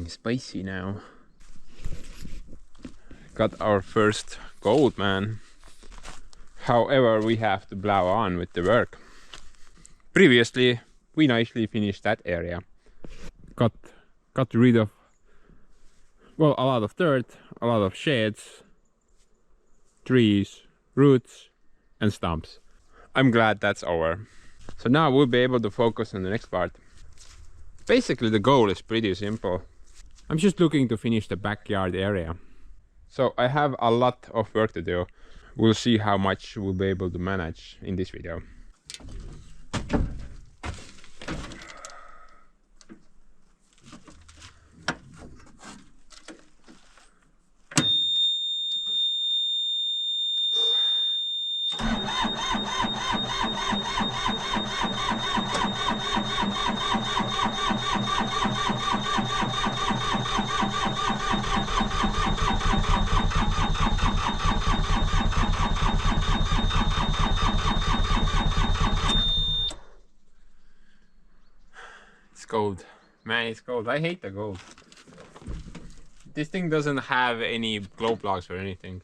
getting spicy now. Got our first gold, man. However, we have to plow on with the work. Previously, we nicely finished that area. Got rid of, well, a lot of dirt, a lot of sheds, trees, roots and stumps. I'm glad that's over. So now we'll be able to focus on the next part. Basically, the goal is pretty simple. I'm just looking to finish the backyard area. So I have a lot of work to do. We'll see how much we'll be able to manage in this video. It's cold. Man, it's cold. I hate the cold. This thing doesn't have any glow plugs or anything.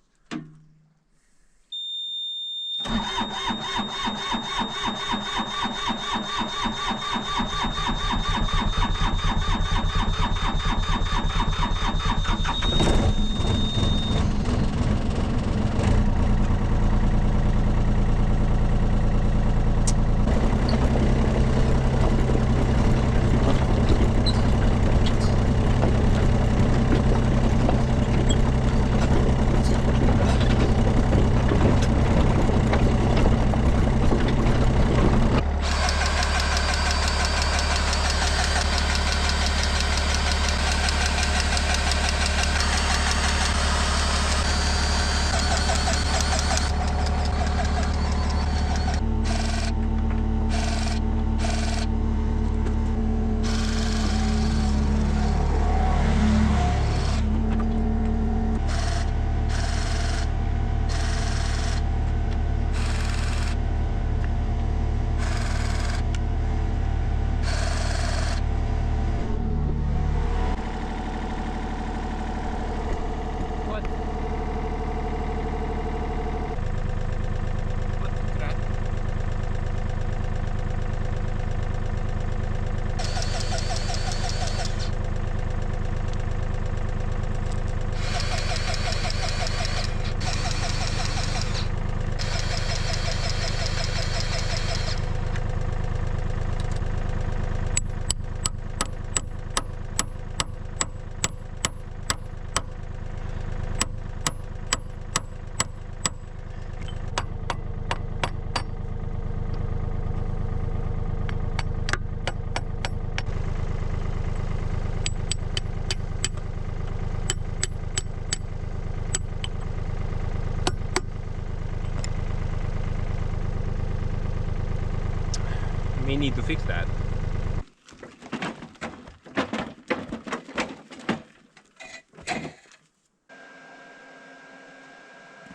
May need to fix that.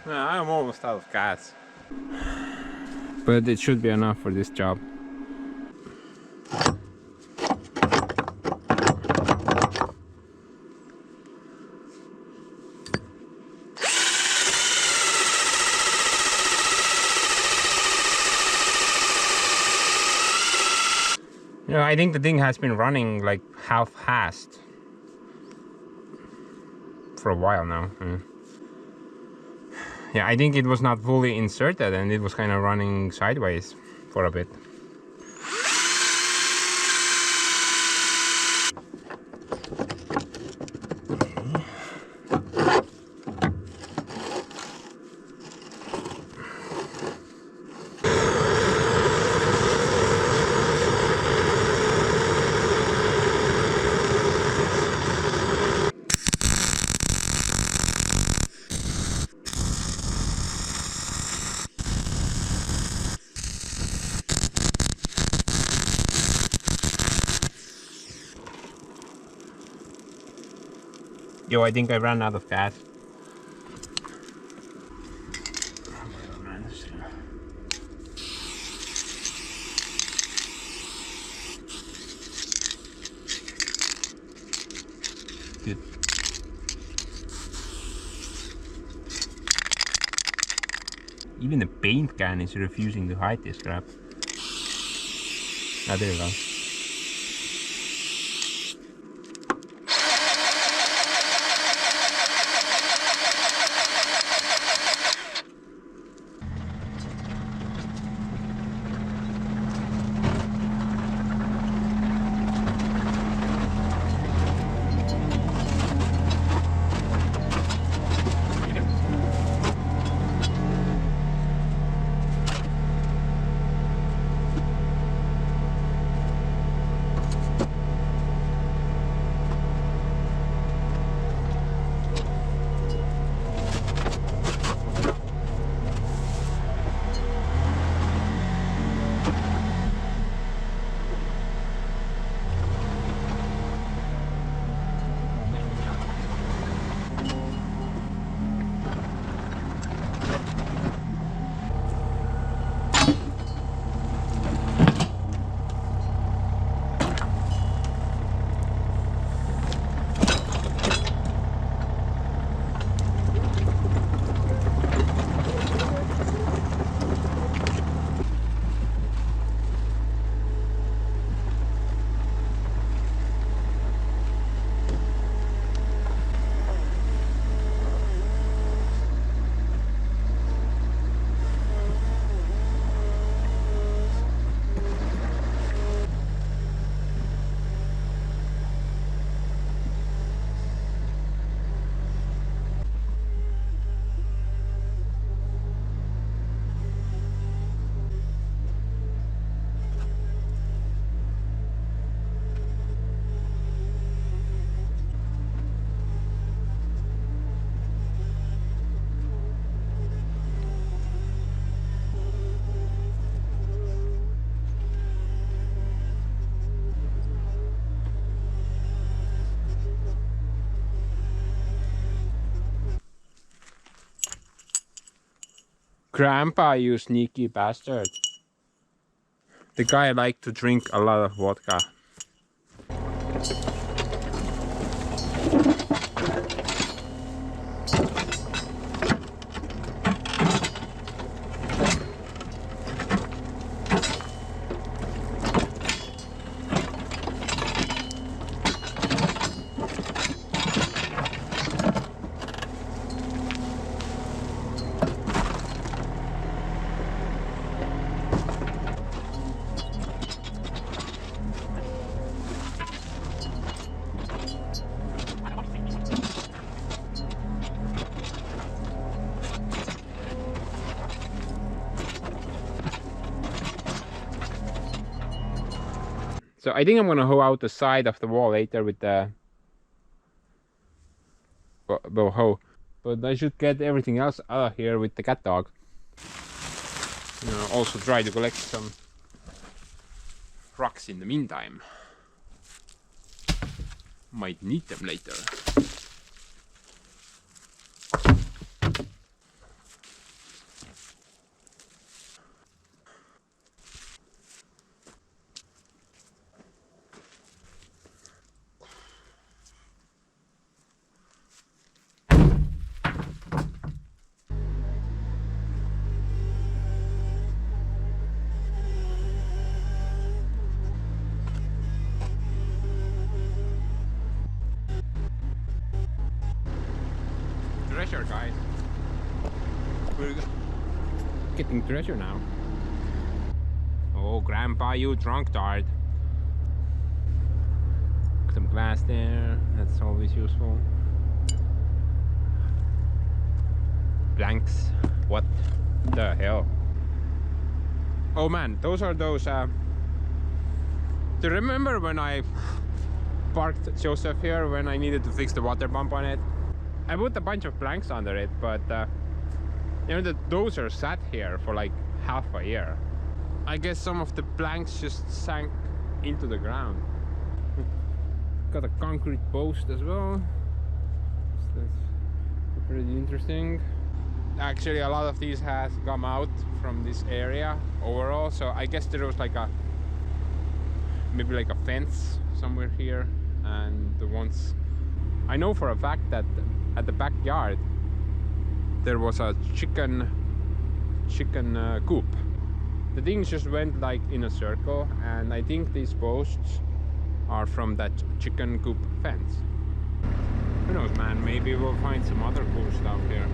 Well, I'm almost out of gas. But it should be enough for this job. You know, I think the thing has been running like half-assed for a while now. Yeah, I think it was not fully inserted and it was kind of running sideways for a bit. Yo, I think I ran out of gas. Even the paint can is refusing to hide this crap. Ah, there you go. Grandpa, you sneaky bastard. The guy liked to drink a lot of vodka. So I think I'm gonna hoe out the side of the wall later with the bow hoe. But I should get everything else out of here with the cat dog. Also try to collect some rocks in the meantime. Might need them later. Treasure, guys. We're getting treasure now. Oh, Grandpa, you drunk tard. Some glass there. That's always useful. Blanks. What the hell? Oh man, those are those. Do you remember when I parked Joseph here when I needed to fix the water pump on it? I put a bunch of planks under it, but the dozer sat here for like half a year. I guess some of the planks just sank into the ground. Got a concrete post as well. So that's pretty interesting. Actually, a lot of these has come out from this area overall, so I guess there was like maybe like a fence somewhere here, and the ones I know for a fact that at the backyard there was a chicken chicken coop. The things just went like in a circle, and I think these posts are from that chicken coop fence. Who knows, man, maybe we'll find some other cool stuff here.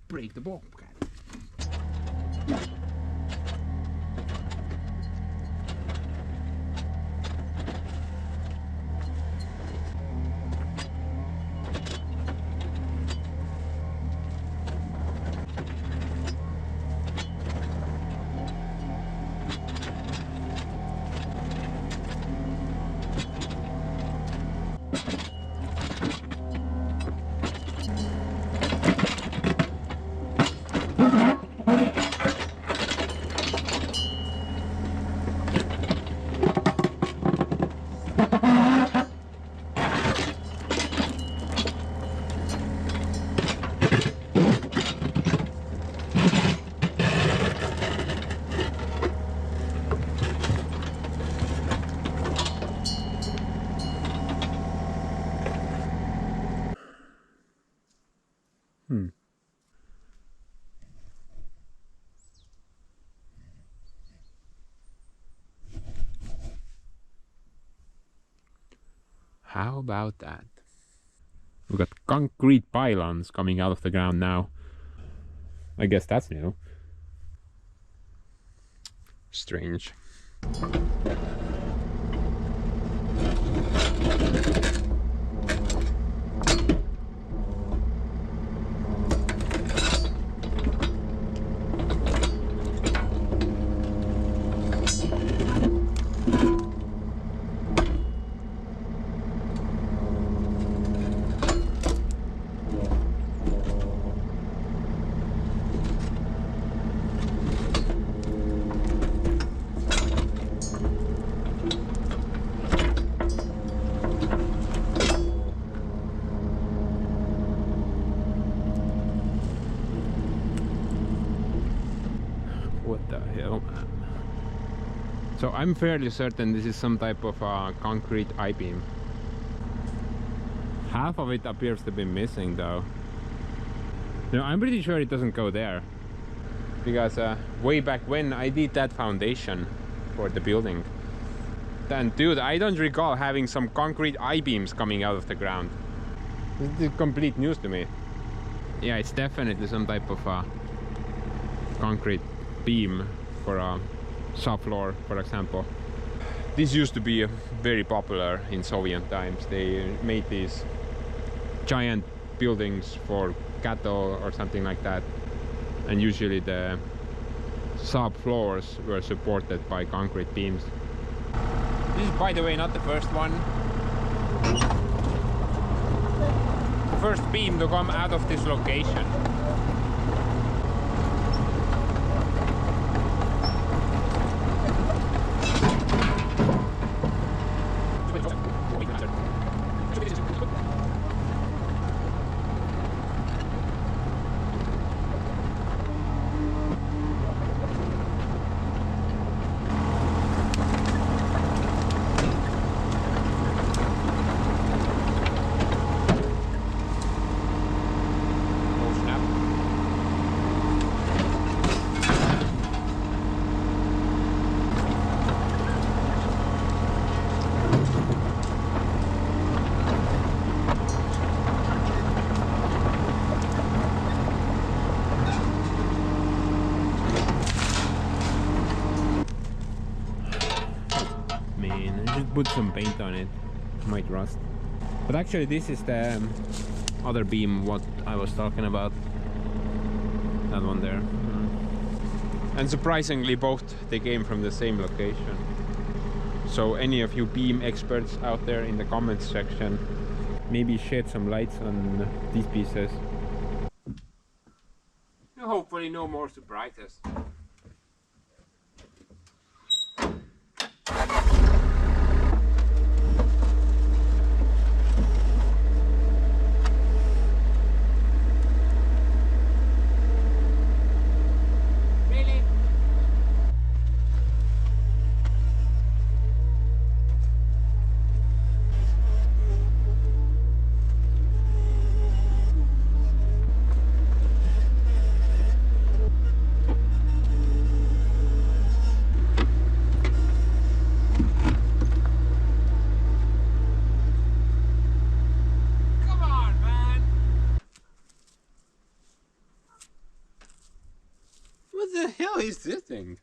Break the ball. How about that? We've got concrete pylons coming out of the ground now. I guess that's new. Strange. What the hell, man? So I'm fairly certain this is some type of concrete I-beam. Half of it appears to be missing though. No, I'm pretty sure it doesn't go there. Because way back when I did that foundation for the building. And dude, I don't recall having some concrete I-beams coming out of the ground. This is complete news to me. Yeah, it's definitely some type of concrete beam for a subfloor, for example. This used to be very popular in Soviet times. They made these giant buildings for cattle or something like that, and usually the subfloors were supported by concrete beams. This is, by the way, not the first one. The first beam to come out of this location. put some paint on it, might rust. But actually this is the other beam what I was talking about. That one there. And surprisingly both they came from the same location. So any of you beam experts out there in the comments section, maybe shed some lights on these pieces. Hopefully no more surprises. What the hell is this thing?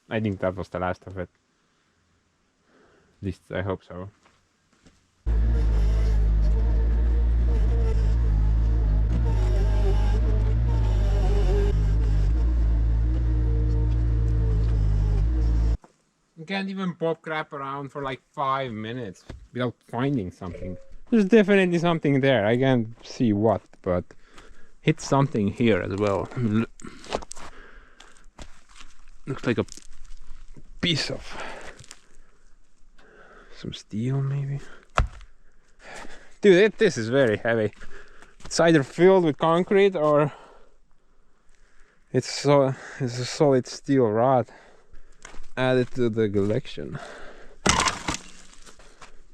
I think that was the last of it. At least I hope so. You can't even pop crap around for like 5 minutes without finding something. There's definitely something there. I can't see what, but hit something here as well. Looks like a piece of some steel maybe. Dude, this is very heavy. It's either filled with concrete or it's a solid steel rod added to the collection.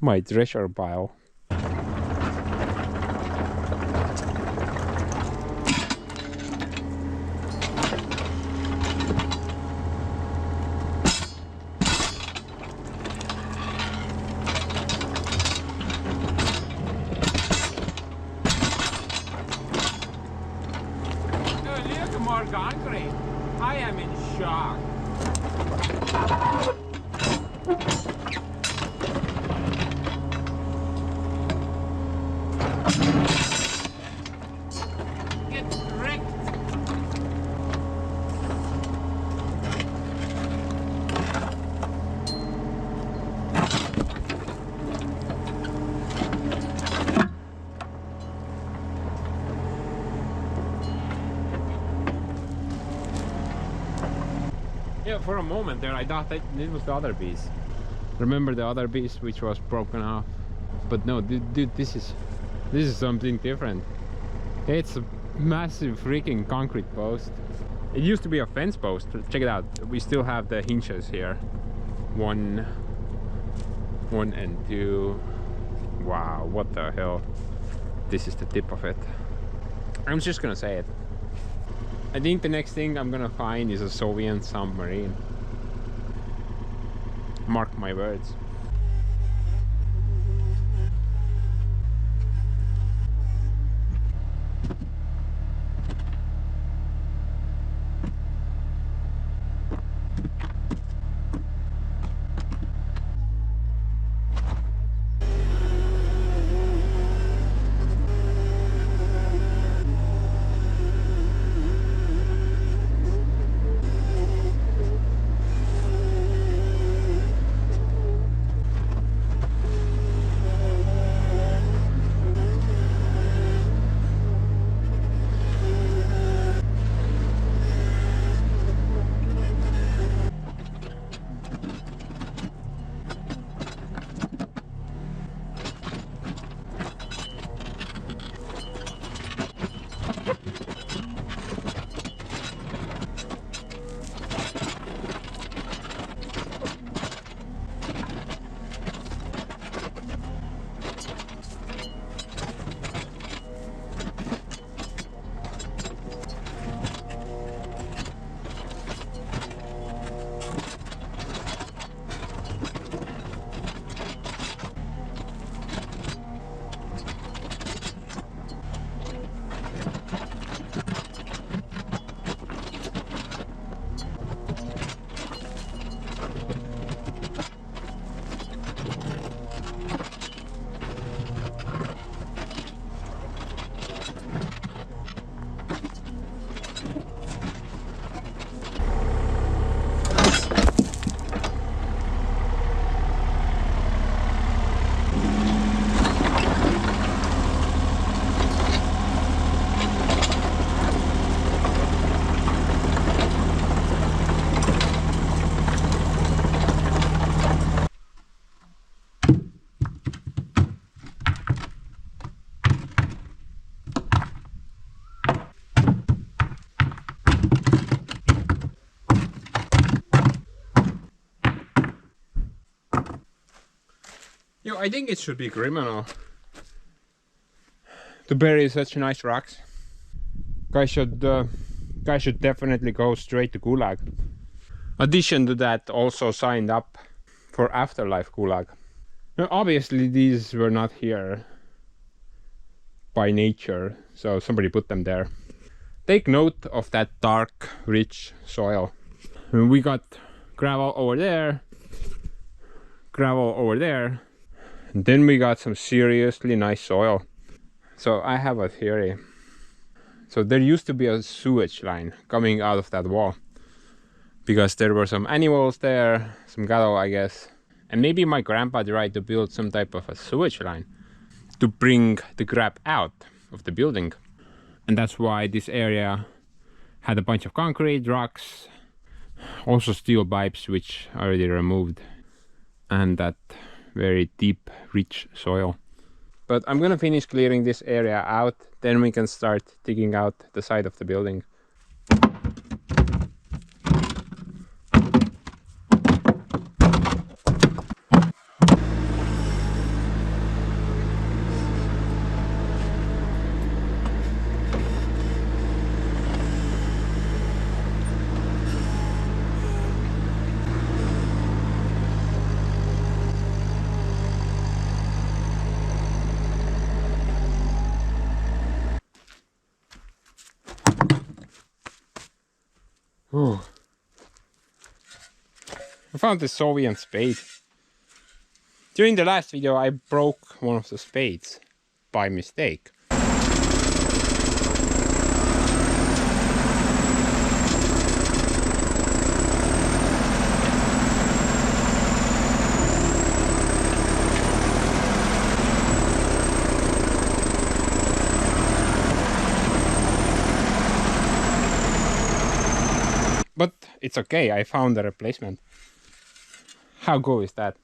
My treasure pile. More concrete. I am in shock. Get wrecked. Yeah, for a moment there I thought that this was the other piece. Remember the other piece which was broken off? But no, dude, this is something different. It's a massive freaking concrete post. It used to be a fence post. Check it out. We still have the hinges here. One and two. Wow, what the hell? This is the tip of it. I'm just gonna say it. I think the next thing I'm gonna find is a Soviet submarine. Mark my words. Yo, I think it should be criminal to bury such nice rocks. Guy should definitely go straight to Gulag. Addition to that, also signed up for Afterlife Gulag. Now, obviously these were not here by nature, so somebody put them there. Take note of that dark, rich soil. And we got gravel over there, gravel over there, and then we got some seriously nice soil. So I have a theory. So there used to be a sewage line coming out of that wall, because there were some animals there, some cattle I guess, and maybe my grandpa tried to build some type of a sewage line to bring the crap out of the building. And that's why this area had a bunch of concrete, rocks, also steel pipes which I already removed, and that very deep, rich soil. But I'm gonna finish clearing this area out, then we can start digging out the side of the building. Ooh. I found the Soviet spade. During the last video I broke one of the spades by mistake. But it's okay, I found a replacement. How cool is that?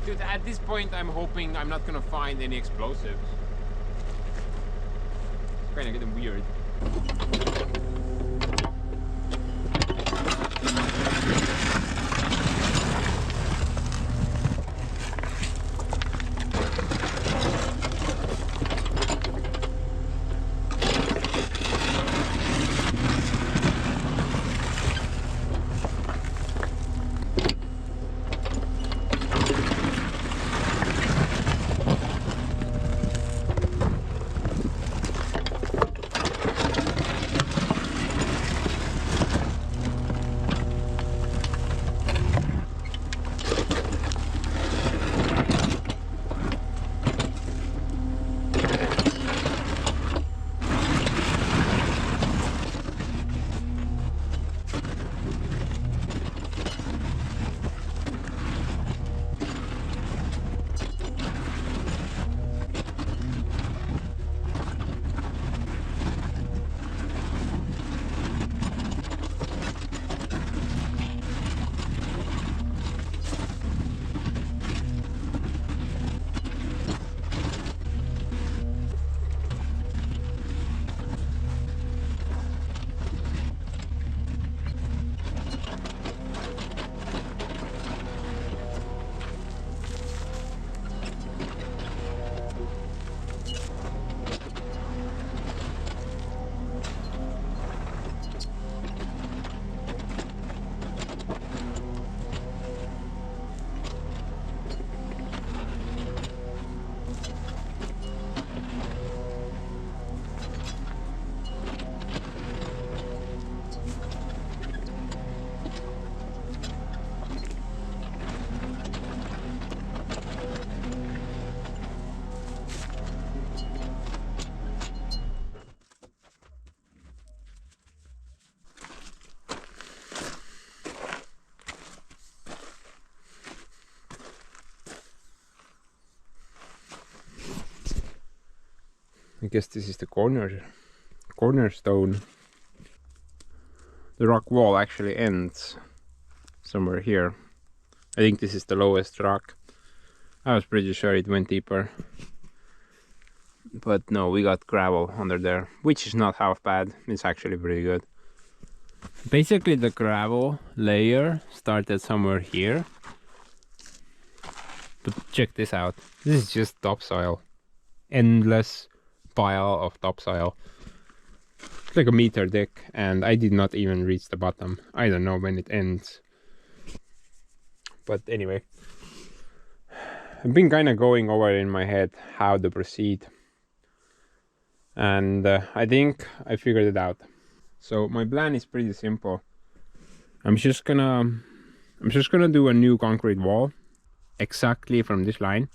Dude, at this point I'm hoping I'm not gonna find any explosives. It's kinda getting weird. I guess this is the cornerstone. The rock wall actually ends somewhere here. I think this is the lowest rock. I was pretty sure it went deeper. But no, we got gravel under there, which is not half bad. It's actually pretty good. Basically the gravel layer started somewhere here. But check this out. This is just topsoil. Endless pile of topsoil. It's like a meter thick, and I did not even reach the bottom. I don't know when it ends. But anyway, I've been kind of going over in my head how to proceed. And I think I figured it out. So my plan is pretty simple. I'm just gonna do a new concrete wall exactly from this line,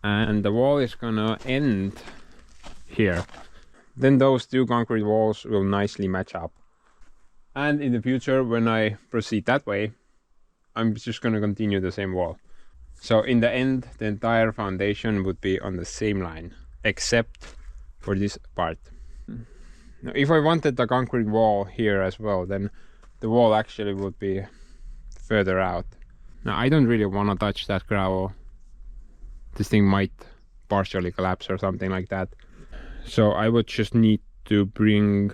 and the wall is gonna end here. Then those two concrete walls will nicely match up. And in the future, when I proceed that way, I'm just gonna continue the same wall. So in the end, the entire foundation would be on the same line, except for this part. Now, if I wanted the concrete wall here as well, then the wall actually would be further out. Now, I don't really want to touch that gravel. This thing might partially collapse or something like that. So I would just need to bring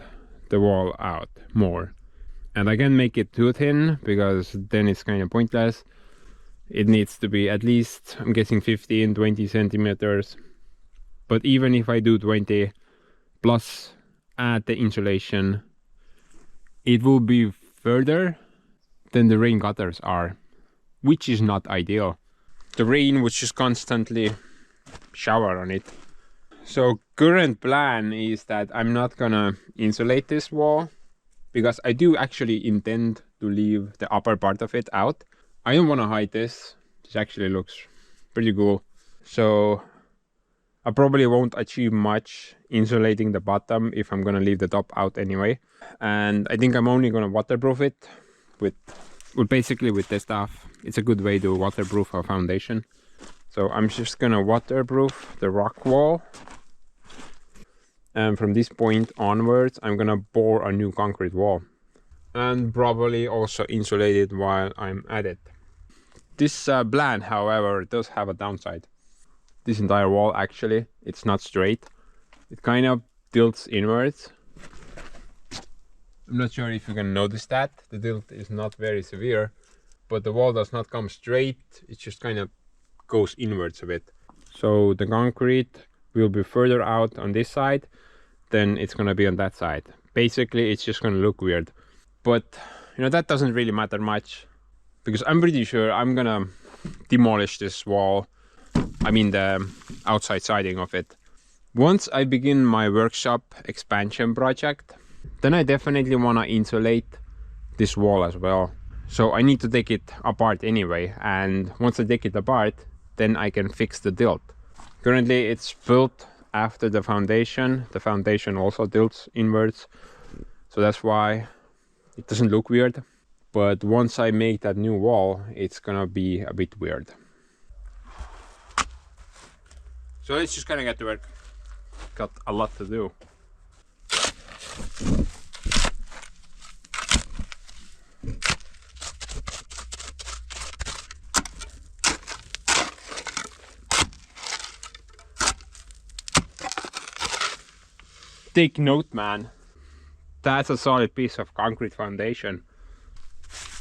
the wall out more. And I can make it too thin, because then it's kind of pointless. It needs to be at least, I'm guessing 15-20 centimeters. But even if I do 20 plus add the insulation, it will be further than the rain gutters are, which is not ideal. The rain would just constantly shower on it. So current plan is that I'm not gonna insulate this wall, because I do actually intend to leave the upper part of it out. I don't want to hide this. This actually looks pretty cool. So I probably won't achieve much insulating the bottom if I'm gonna leave the top out anyway. And I think I'm only gonna waterproof it with basically with this stuff. It's a good way to waterproof a foundation. So I'm just gonna waterproof the rock wall. And from this point onwards, I'm gonna bore a new concrete wall. And probably also insulate it while I'm at it. This plan, however, does have a downside. This entire wall, actually, it's not straight. It kind of tilts inwards. I'm not sure if you can notice that. The tilt is not very severe, but the wall does not come straight. It just kind of goes inwards a bit. So the concrete will be further out on this side than it's gonna be on that side. Basically, it's just gonna look weird. But, you know, that doesn't really matter much, because I'm pretty sure I'm gonna demolish this wall. I mean the outside siding of it. Once I begin my workshop expansion project, then I definitely want to insulate this wall as well. So I need to take it apart anyway, and once I take it apart, then I can fix the tilt. Currently it's built after the foundation. The foundation also tilts inwards, so that's why it doesn't look weird. But once I make that new wall, it's gonna be a bit weird. So let's just kind of get to work. Got a lot to do. Take note, man. That's a solid piece of concrete foundation.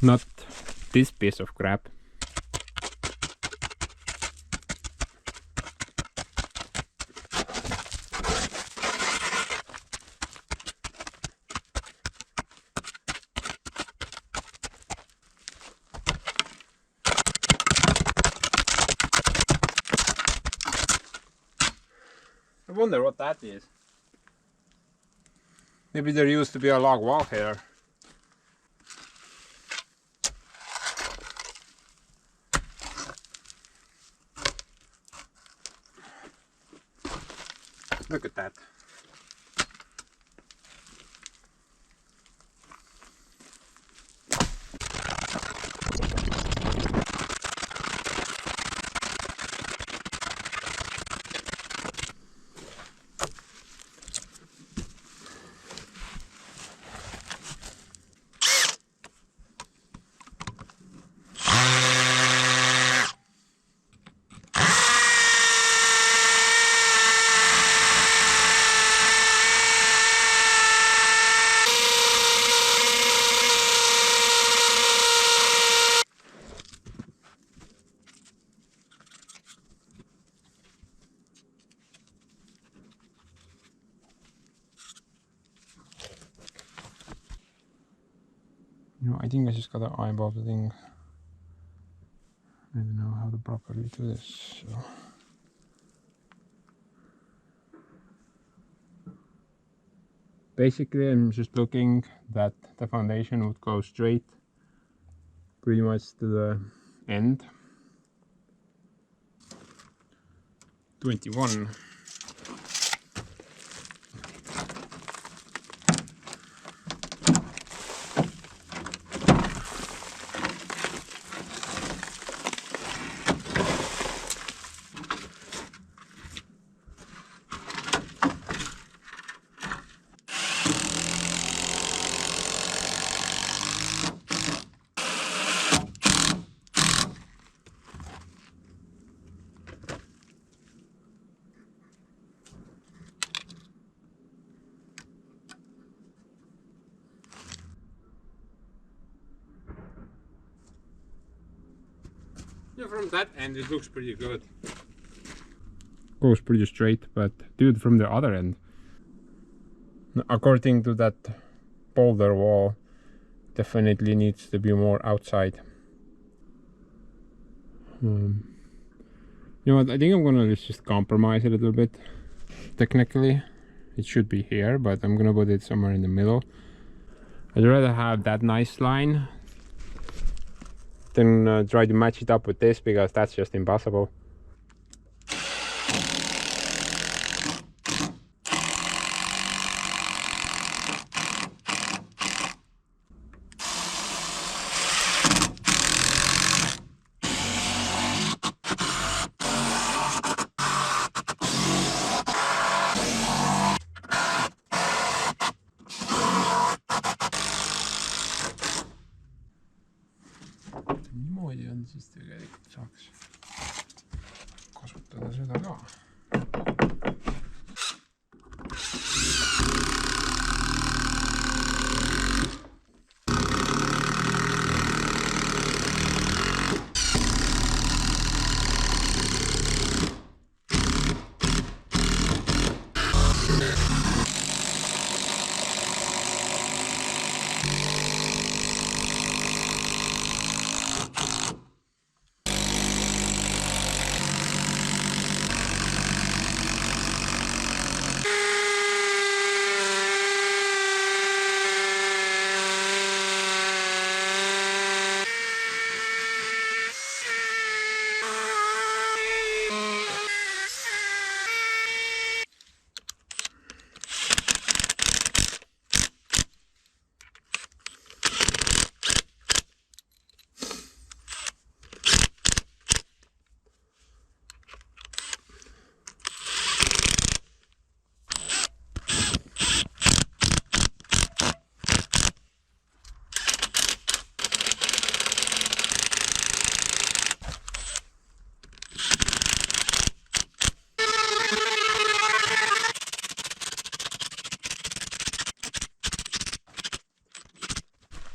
Not this piece of crap. I wonder what that is. Maybe there used to be a log wall here. Look at that. You know, I think I just gotta eyeball the thing. I don't know how to properly do this. So. Basically, I'm just looking that the foundation would go straight pretty much to the end. 21. Yeah, from that end it looks pretty good. Goes pretty straight, but dude, from the other end, according to that boulder wall, definitely needs to be more outside. You know what, I think I'm gonna just compromise it a little bit. Technically it should be here, but I'm gonna put it somewhere in the middle. I'd rather have that nice line than try to match it up with this, because that's just impossible. Niimoodi on siis tegelikult saaks kasutada seda ka.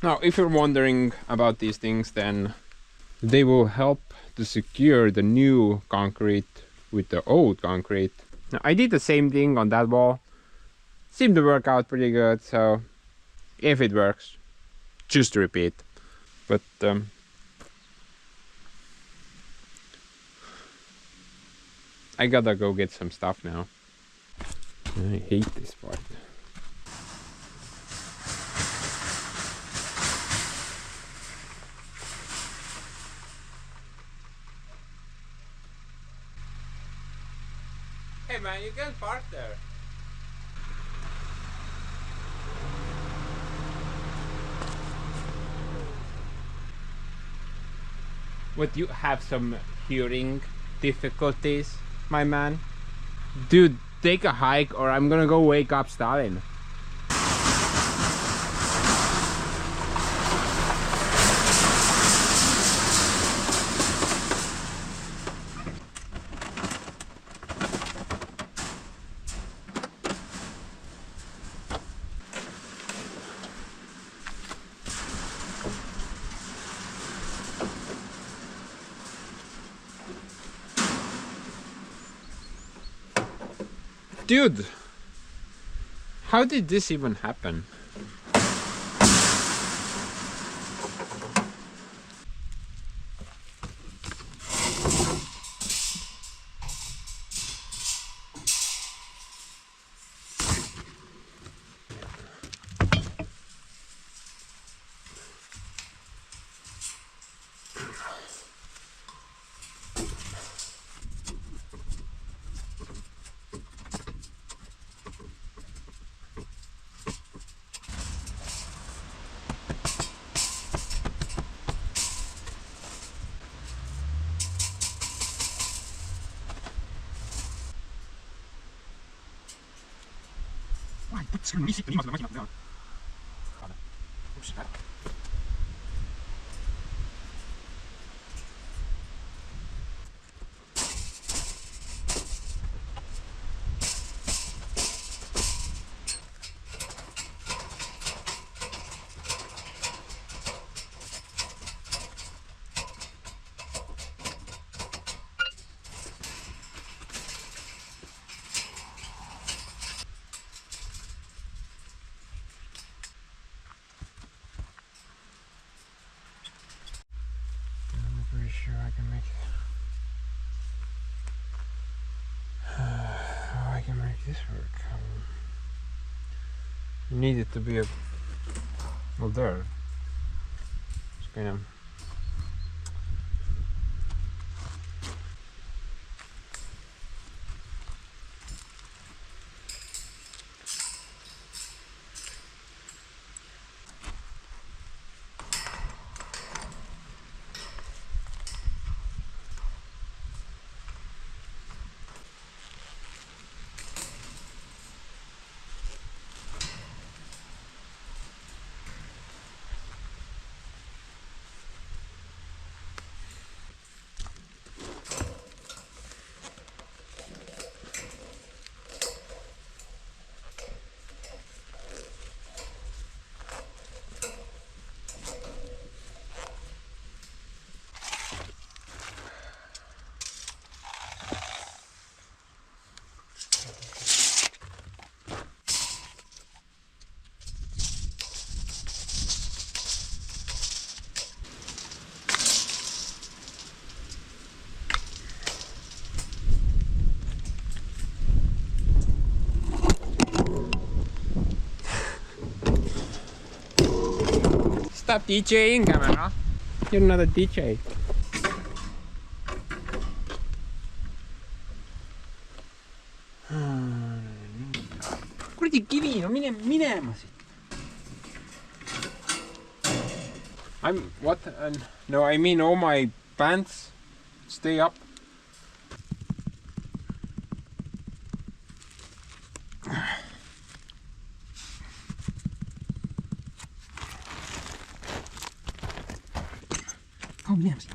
Now, if you're wondering about these things, then they will help to secure the new concrete with the old concrete. Now, I did the same thing on that wall. Seemed to work out pretty good, so if it works, just repeat. But I gotta go get some stuff now. I hate this part. Hey man, you can park there. What, you have some hearing difficulties, my man? Dude, take a hike or I'm gonna go wake up Stalin. Dude, how did this even happen? I'm pretty sure I can make it. How I can make this work? You need it to be a well there. It's kind of stop DJing, camera. You're not a DJ. Kuradi kivi, no mine minema siit. I'm what? No, I mean all my pants stay up. Kau minema siit.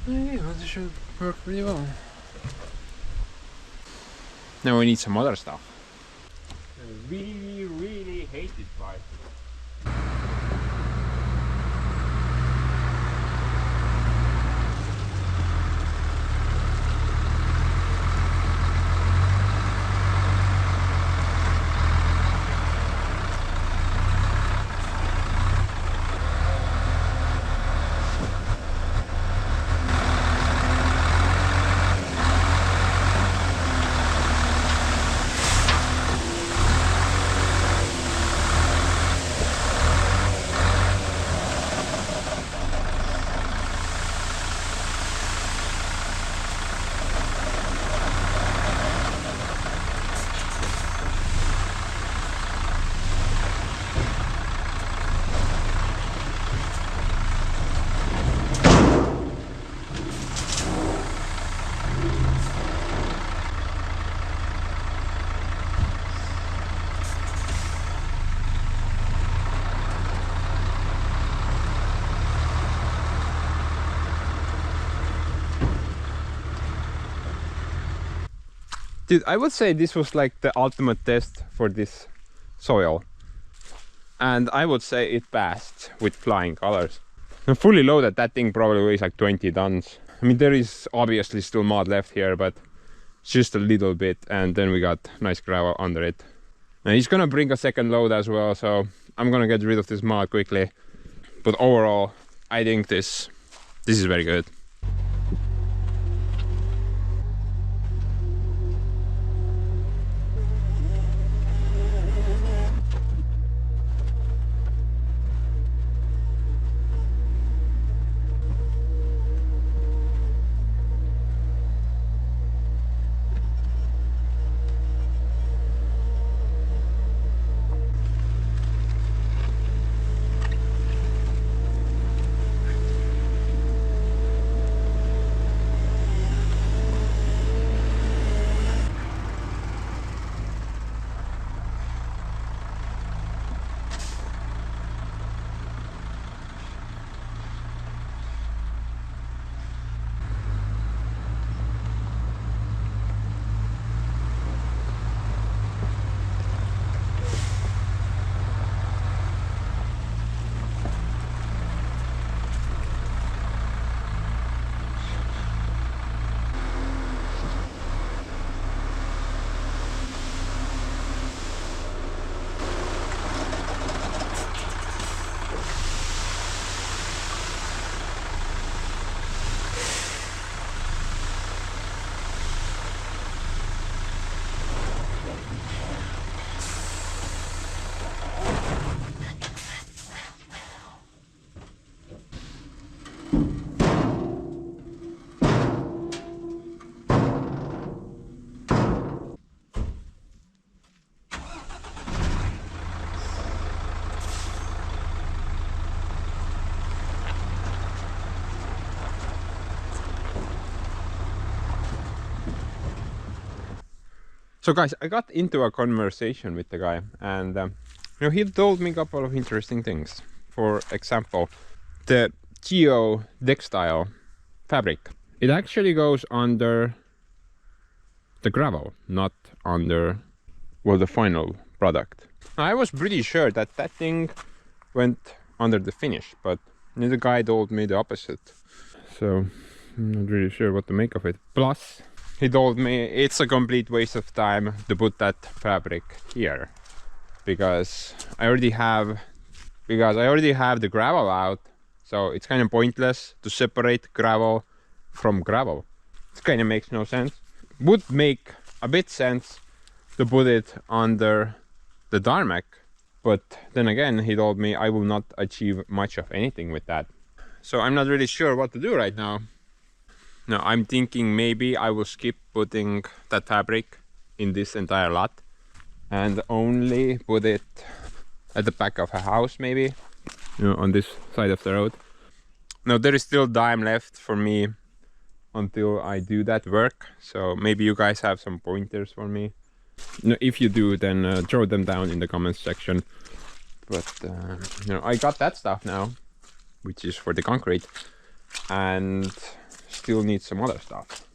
Yeah, this should work pretty well. Now we need some other stuff. I really hate this part. Dude, I would say this was like the ultimate test for this soil. And I would say it passed with flying colors. And fully loaded, that thing probably weighs like 20 tons. I mean, there is obviously still mud left here, but just a little bit. And then we got nice gravel under it. And he's gonna bring a second load as well, so I'm gonna get rid of this mud quickly. But overall, I think this is very good. So guys, I got into a conversation with the guy, and he told me a couple of interesting things. For example, the geotextile fabric, it actually goes under the gravel, not under, well, the final product. I was pretty sure that that thing went under the finish, but the guy told me the opposite. So I'm not really sure what to make of it. Plus, he told me it's a complete waste of time to put that fabric here, because I already have the gravel out, so it's kind of pointless to separate gravel from gravel. It kind of makes no sense. Would make a bit sense to put it under the tarmac, but then again he told me I will not achieve much of anything with that. So I'm not really sure what to do right now. No, I'm thinking maybe I will skip putting that fabric in this entire lot and only put it at the back of a house, maybe, on this side of the road. Now there is still time left for me until I do that work, so maybe you guys have some pointers for me. If you do, then throw them down in the comments section. But I got that stuff now, which is for the concrete, and still need some other stuff.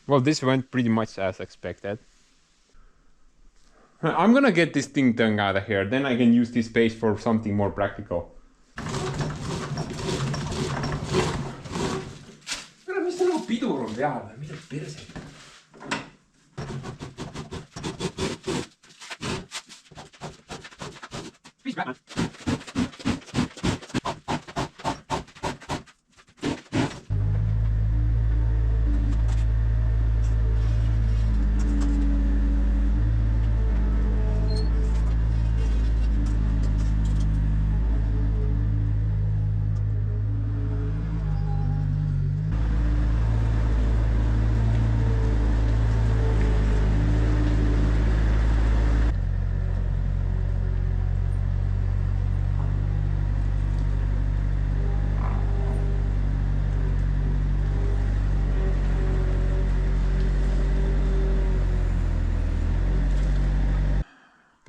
Well, this went pretty much as expected. I'm gonna get this thing done out of here, then I can use this space for something more practical. Kuule, mis see nagu pidur on peal või mida perset?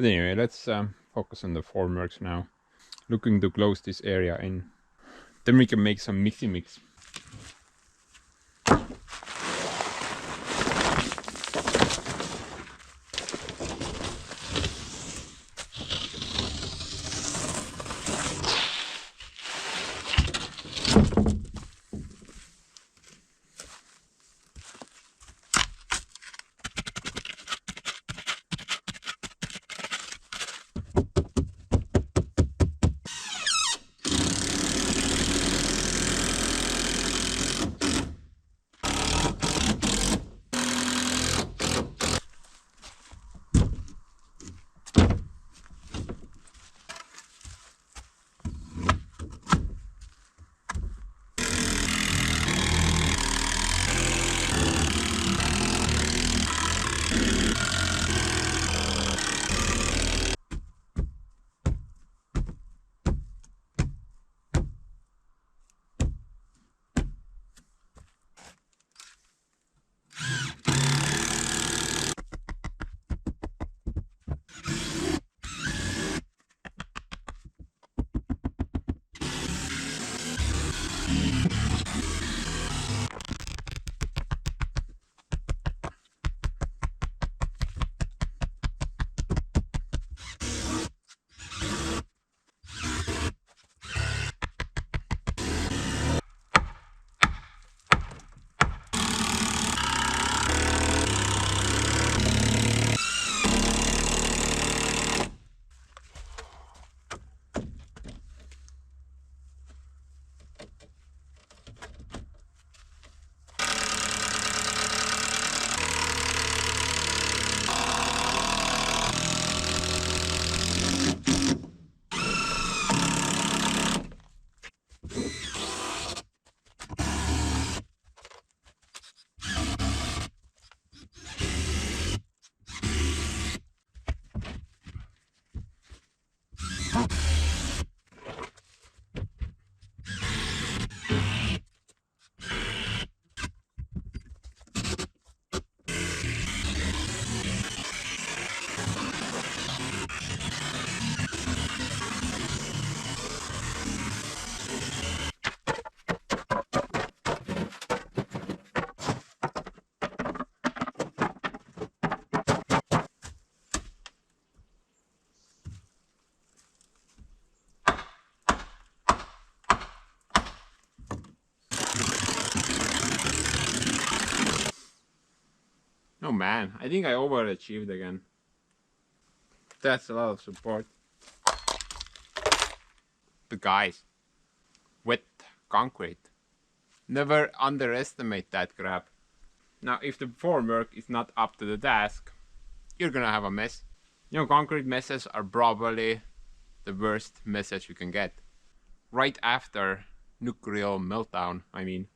But anyway, let's focus on the formworks now. Looking to close this area in. Then we can make some Mixi-Mix. Oh man, I think I overachieved again. That's a lot of support. But guys, wet concrete. Never underestimate that crap. Now, if the formwork is not up to the task, you're gonna have a mess. You know, concrete messes are probably the worst messes you can get. Right after nuclear meltdown, I mean.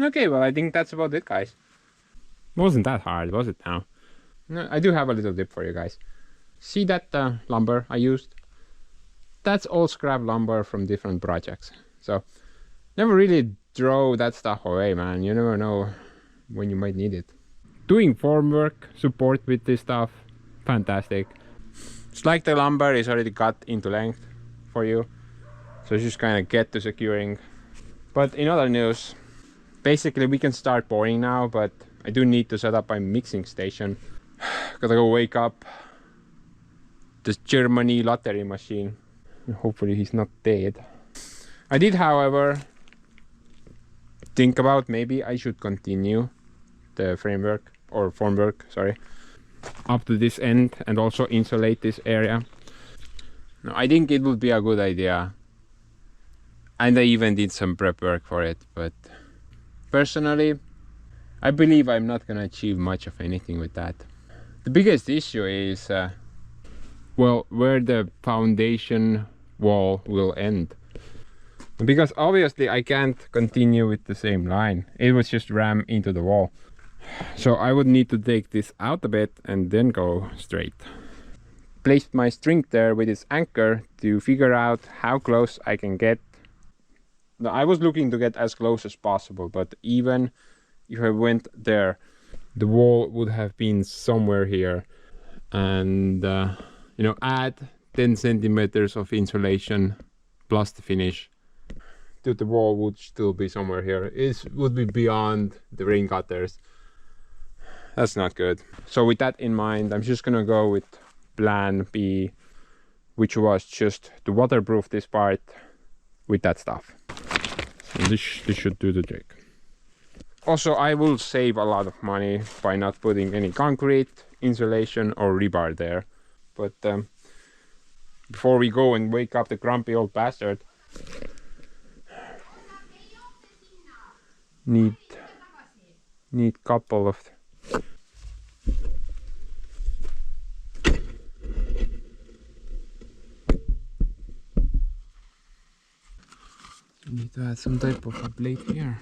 Okay, well, I think that's about it, guys. It wasn't that hard, was it now? No, I do have a little tip for you guys. See that lumber I used? That's all scrap lumber from different projects. So never really throw that stuff away, man. You never know when you might need it. Doing formwork support with this stuff, fantastic. It's like the lumber is already cut into length for you. So you just kind of get to securing. But in other news, basically we can start pouring now, but I do need to set up my mixing station. Gotta go wake up this Germany lottery machine. Hopefully he's not dead. I did, however, think about maybe I should continue the framework or formwork, sorry, up to this end and also insulate this area. No, I think it would be a good idea, and I even did some prep work for it, but personally I believe I'm not gonna achieve much of anything with that. The biggest issue is well, where the foundation wall will end, because obviously I can't continue with the same line. It was just ram into the wall, so I would need to take this out a bit and then go straight. Placed my string there with its anchor to figure out how close I can get. Now, I was looking to get as close as possible, but even if I went there, the wall would have been somewhere here, and you know, add 10 centimeters of insulation plus the finish to the wall would still be somewhere here. It would be beyond the rain gutters. That's not good. So with that in mind, I'm just gonna go with plan B, which was just to waterproof this part with that stuff. So this should do the trick. Also, I will save a lot of money by not putting any concrete, insulation or rebar there. But before we go and wake up the grumpy old bastard, need couple of need to add some type of a blade here.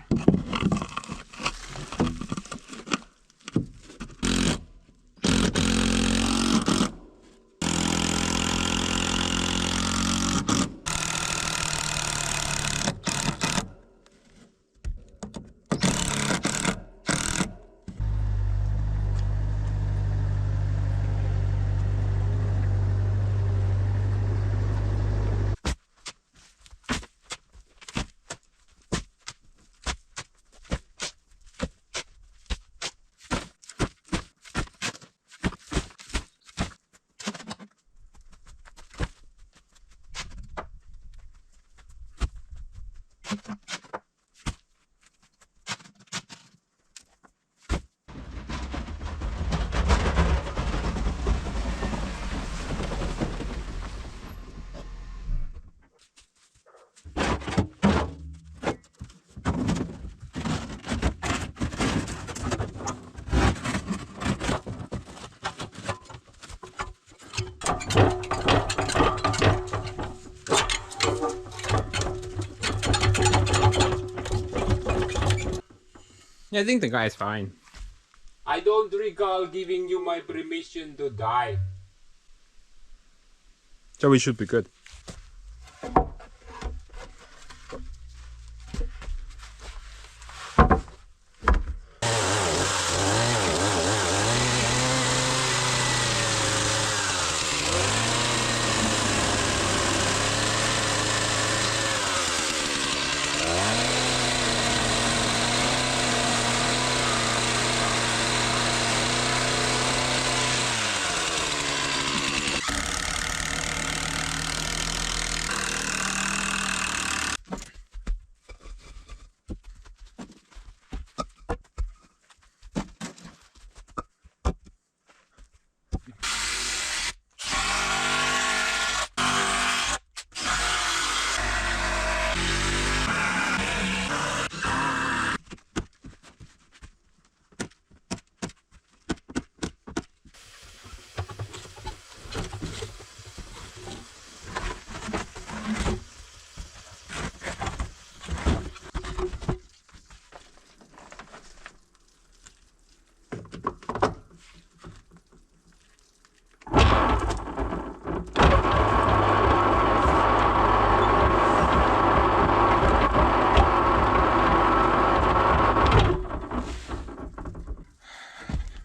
I think the guy is fine. I don't recall giving you my permission to die. So we should be good.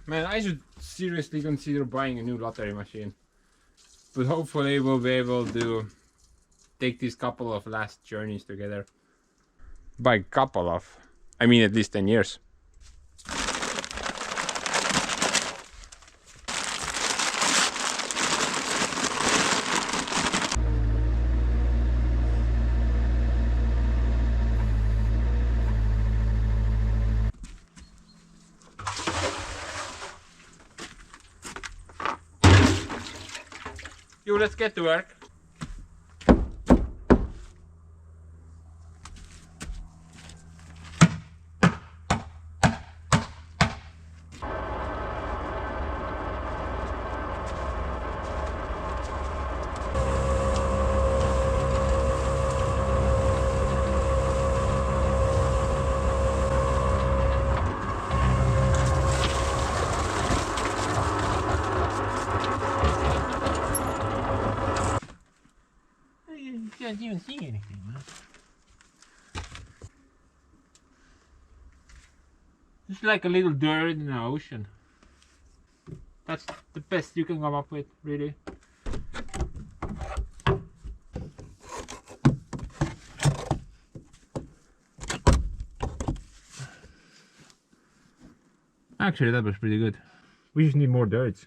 Man, I should seriously consider buying a new lottery machine. But hopefully we'll be able to take these couple of last journeys together. By couple of, I mean at least 10 years. You, let's get to work. You can't even see anything, man. It's like a little dirt in the ocean. That's the best you can come up with, really. Actually, that was pretty good. We just need more dirt.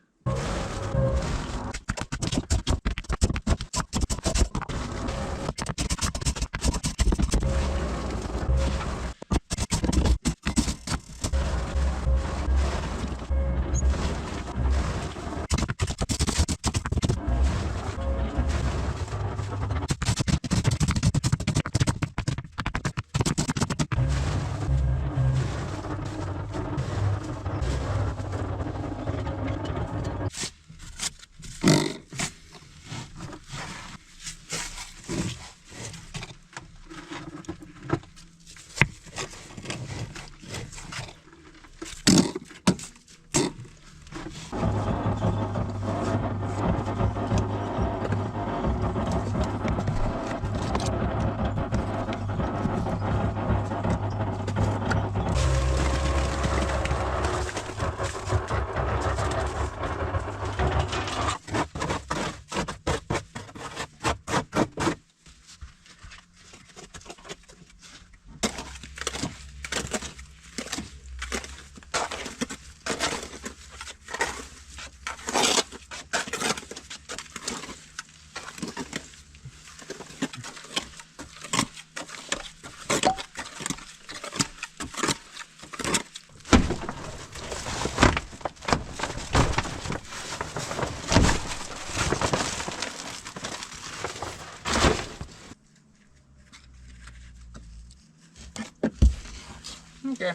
Okay.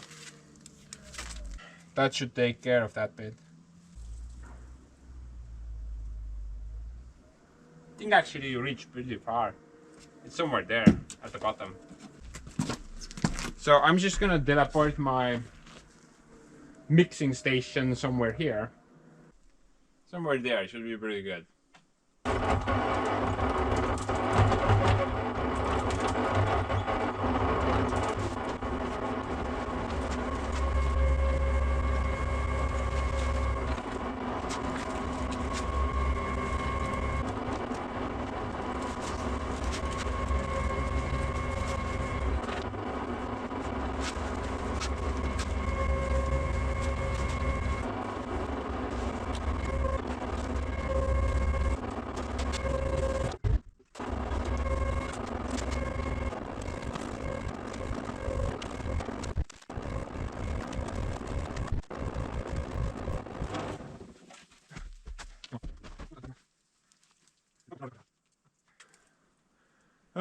That should take care of that bit. I think actually you reached pretty far. It's somewhere there at the bottom. So I'm just gonna teleport my mixing station somewhere here. Somewhere there should be pretty good.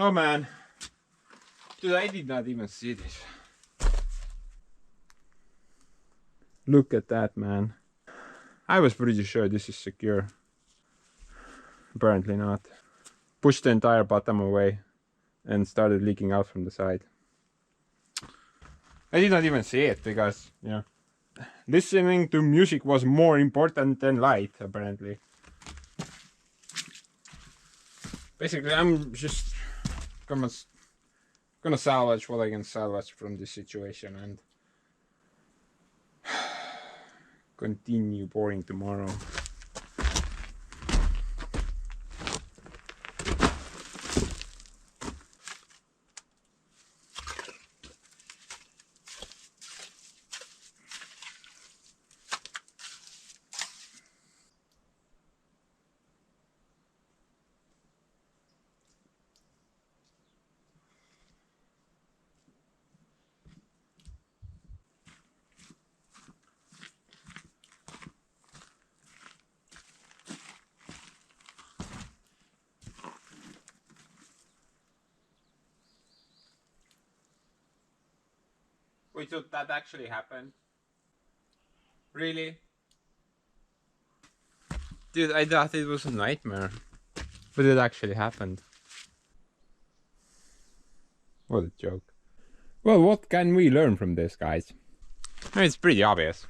Oh man, dude, I did not even see this. Look at that, man. I was pretty sure this is secure. Apparently not. Pushed the entire bottom away and started leaking out from the side. I did not even see it because, you know, listening to music was more important than light, apparently. Basically, I'm just gonna salvage what I can salvage from this situation and continue pouring tomorrow. Wait, so that actually happened? Really? Dude, I thought it was a nightmare. But it actually happened. What a joke. Well, what can we learn from this, guys? It's pretty obvious.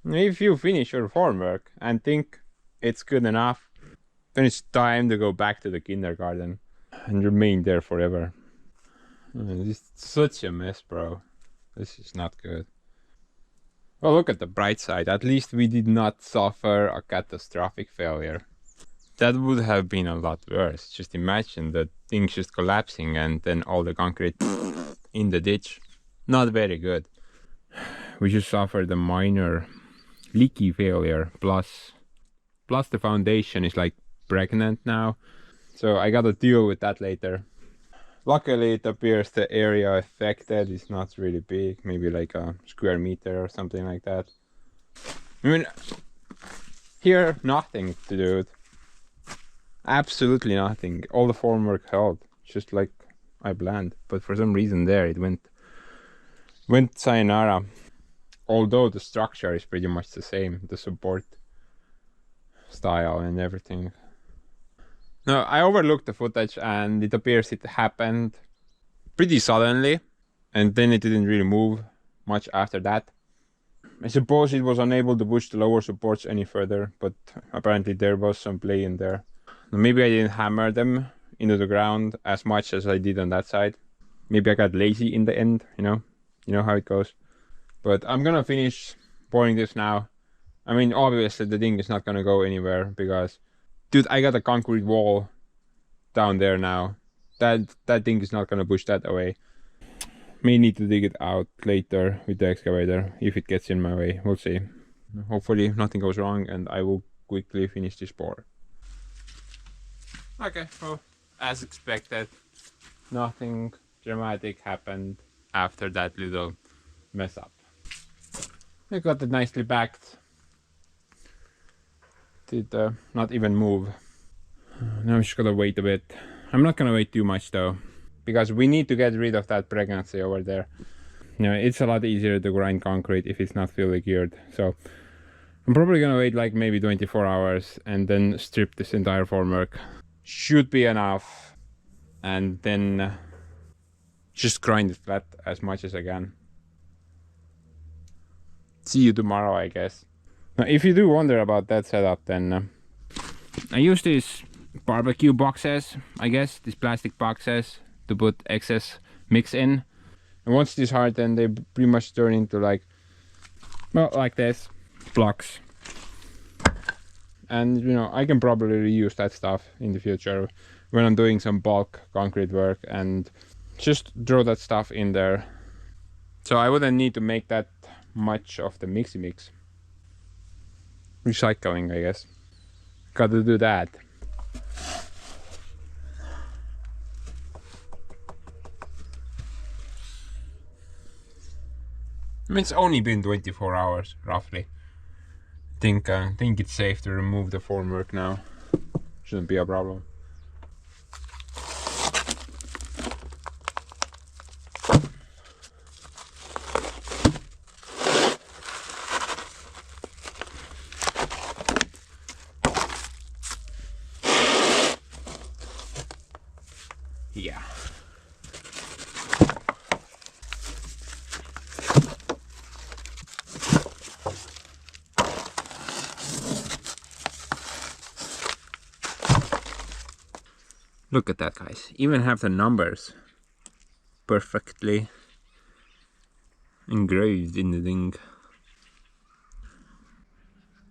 If you finish your formwork and think it's good enough, then it's time to go back to the kindergarten and remain there forever. This is such a mess, bro. This is not good. Well, look at the bright side. At least we did not suffer a catastrophic failure. That would have been a lot worse. Just imagine the thing just collapsing and then all the concrete in the ditch. Not very good. We just suffered a minor leaky failure. Plus the foundation is like pregnant now. So I gotta deal with that later. Luckily it appears the area affected is not really big. Maybe like a square meter or something like that. I mean, here nothing to do. Absolutely nothing. All the formwork held, just like I planned. But for some reason there it went sayonara. Although the structure is pretty much the same, the support style and everything. No, I overlooked the footage and it appears it happened pretty suddenly and then it didn't really move much after that. I suppose it was unable to push the lower supports any further, but apparently there was some play in there. Maybe I didn't hammer them into the ground as much as I did on that side. Maybe I got lazy in the end, you know how it goes. But I'm gonna finish pouring this now. I mean, obviously the thing is not gonna go anywhere because, dude, I got a concrete wall down there now. That thing is not gonna push that away. May need to dig it out later with the excavator if it gets in my way. We'll see. Hopefully nothing goes wrong and I will quickly finish this pour. Okay, well, as expected, nothing dramatic happened after that little mess up. I got it nicely backed. Did not even move. Now I'm just gonna wait a bit. I'm not gonna wait too much though, because we need to get rid of that pregnancy over there. You know, it's a lot easier to grind concrete if it's not fully cured. So I'm probably gonna wait like maybe 24 hours and then strip this entire formwork. Should be enough, and then just grind it flat as much as I can. See you tomorrow, I guess. Now, if you do wonder about that setup, then I use these barbecue boxes, I guess, these plastic boxes to put excess mix in. And once this harden, they pretty much turn into like, well, like this, blocks. And you know, I can probably reuse that stuff in the future when I'm doing some bulk concrete work and just throw that stuff in there. So I wouldn't need to make that much of the Mixi-Mix. Recycling, I guess. Gotta do that. I mean, it's only been 24 hours, roughly. Think it's safe to remove the formwork now. Shouldn't be a problem. Yeah. Look at that, guys. Even have the numbers perfectly engraved in the thing.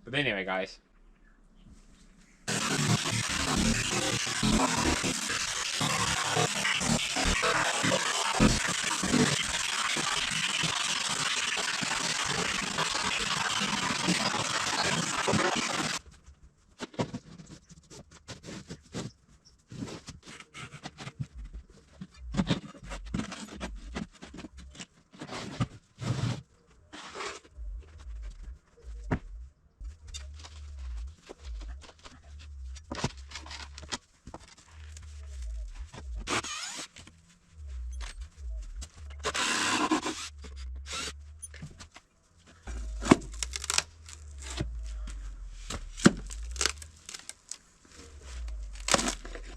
But anyway, guys.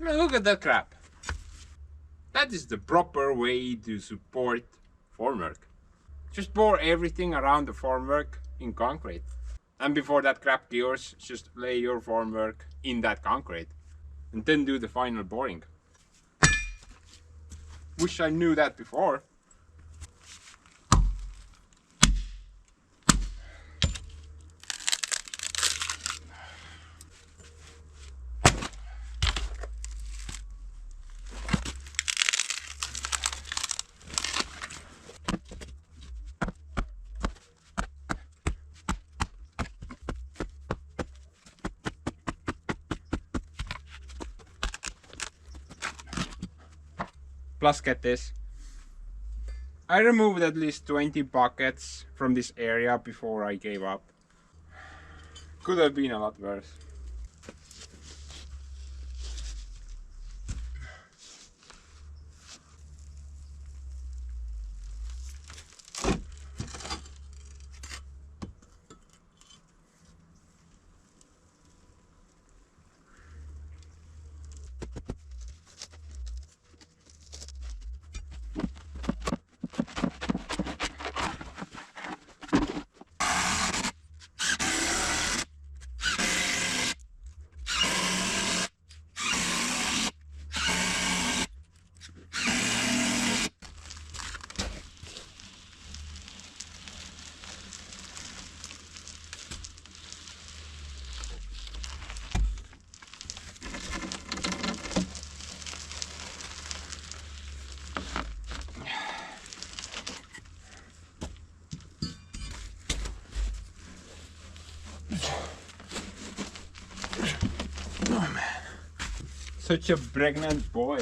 Now look at that crap. That is the proper way to support formwork. Just pour everything around the formwork in concrete. And before that crap cures, just lay your formwork in that concrete. And then do the final boring. Wish I knew that before. Plus get this. I removed at least 20 buckets from this area before I gave up. Could have been a lot worse. Oh man, such a pregnant boy.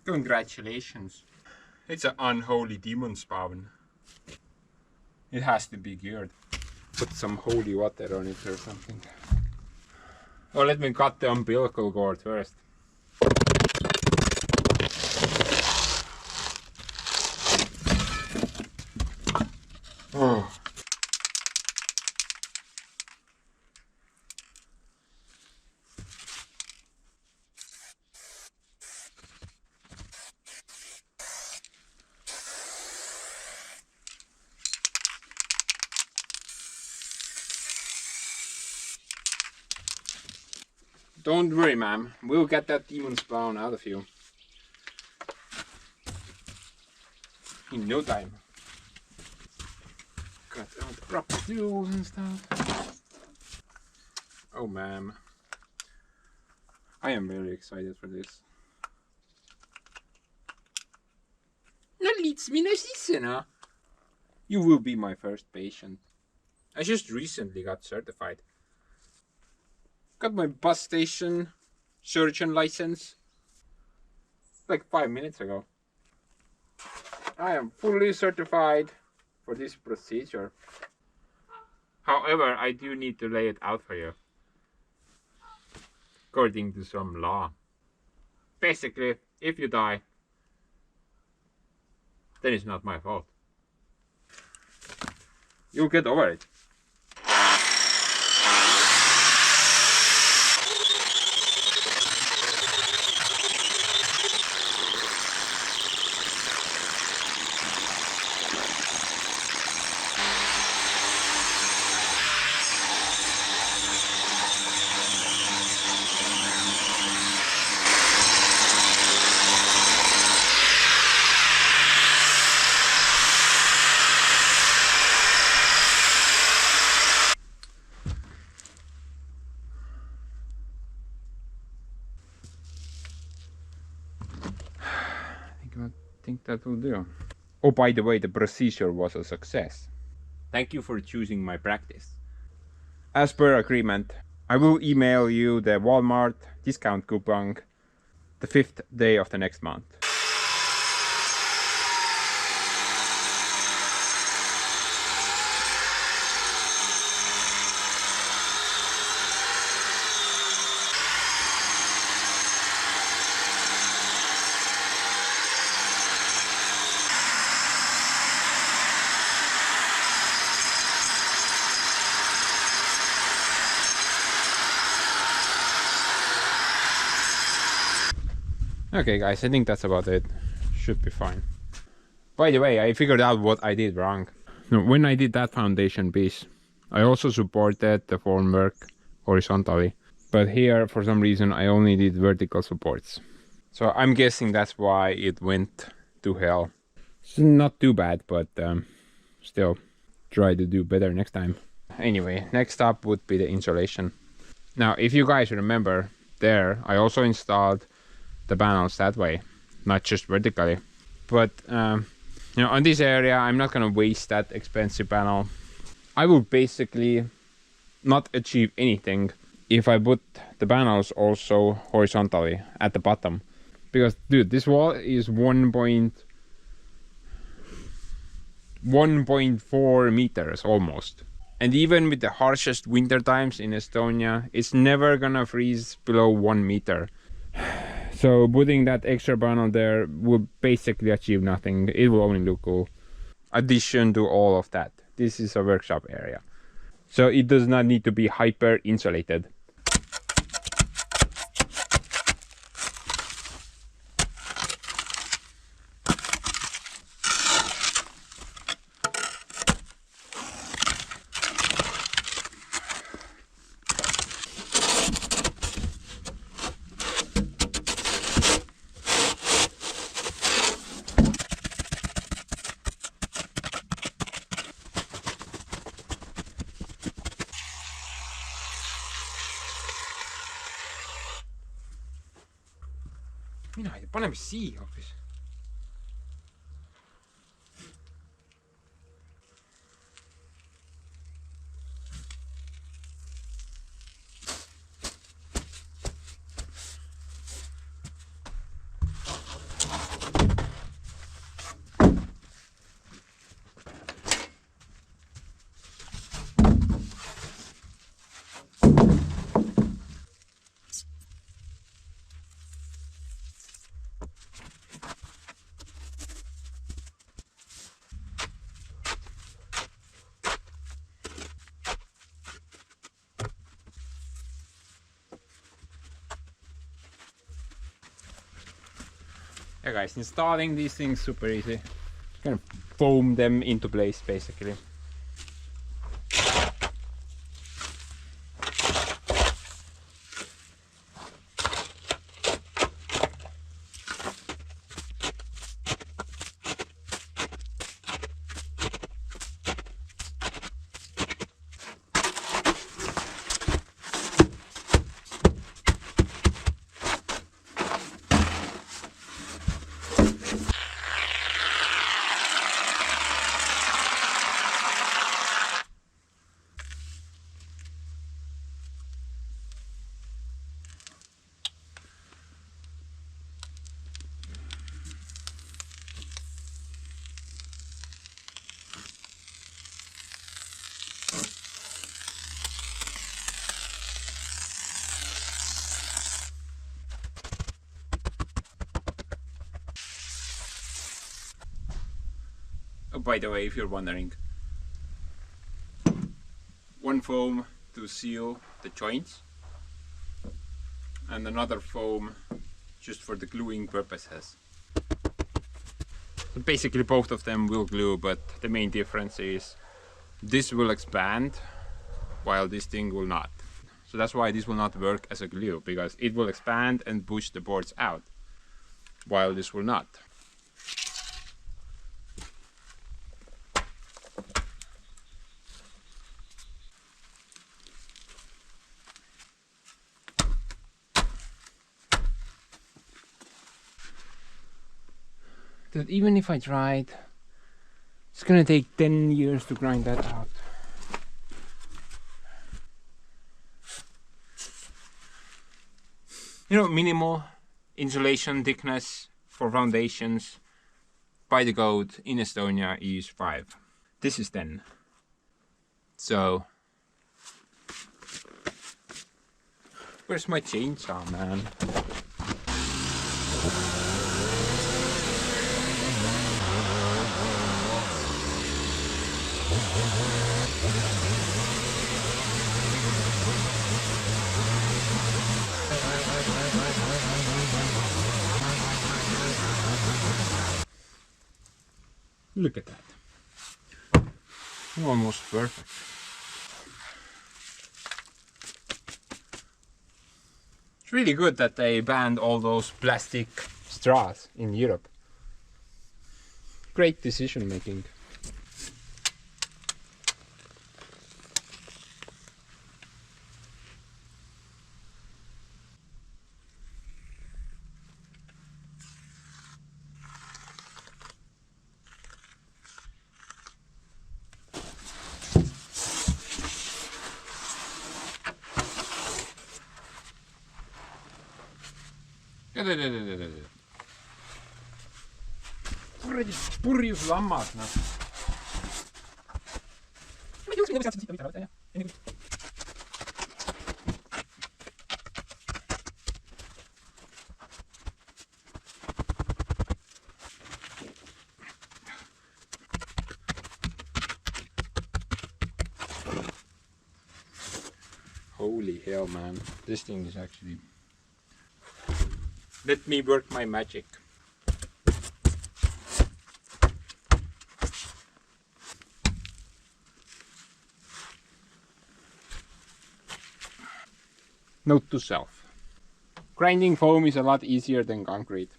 Congratulations. It's an unholy demon spawn. It has to be cured. Put some holy water on it or something. Oh, let me cut the umbilical cord first. Oh. Don't worry, ma'am. We'll get that demon spawn out of you. In no time. Got all the proper tools and stuff. Oh, ma'am. I am very excited for this. No leads me no season. You will be my first patient. I just recently got certified. Got my bus station surgeon license like 5 minutes ago. I am fully certified for this procedure. However, I do need to lay it out for you. According to some law. Basically, if you die, then it's not my fault. You'll get over it. I think that will do. Oh, by the way, the procedure was a success. Thank you for choosing my practice. As per agreement, I will email you the Walmart discount coupon the 5th day of the next month. Okay guys, I think that's about it. Should be fine. By the way, I figured out what I did wrong. No, when I did that foundation piece, I also supported the formwork horizontally. But here, for some reason, I only did vertical supports. So I'm guessing that's why it went to hell. It's not too bad, but still, try to do better next time. Anyway, next up would be the insulation. Now, if you guys remember, there I also installed the panels that way, not just vertically. But you know, on this area, I'm not gonna waste that expensive panel. I will basically not achieve anything if I put the panels also horizontally at the bottom. Because, dude, this wall is 1.4 meters almost. And even with the harshest winter times in Estonia, it's never gonna freeze below 1 meter. So putting that extra panel there would basically achieve nothing. It will only look cool. Addition to all of that, this is a workshop area. So it does not need to be hyper insulated. Mina ei tea, paneme siia hoopis. Yeah guys, installing these things super easy. Kind of foam them into place basically. Oh, by the way, if you're wondering, one foam to seal the joints and another foam just for the gluing purposes. So basically both of them will glue, but the main difference is this will expand while this thing will not. So that's why this will not work as a glue, because it will expand and push the boards out while this will not. that even if I tried, it's gonna take 10 years to grind that out. You know, minimal insulation thickness for foundations by the code in Estonia is 5. This is 10. So, where's my chainsaw, man? Look at that. Almost perfect. It's really good that they banned all those plastic straws in Europe. Great decision making. Purjus lammas, noh. Holy hell, man. This thing is actually... Let me work my magic. Note to self. Grinding foam is a lot easier than concrete.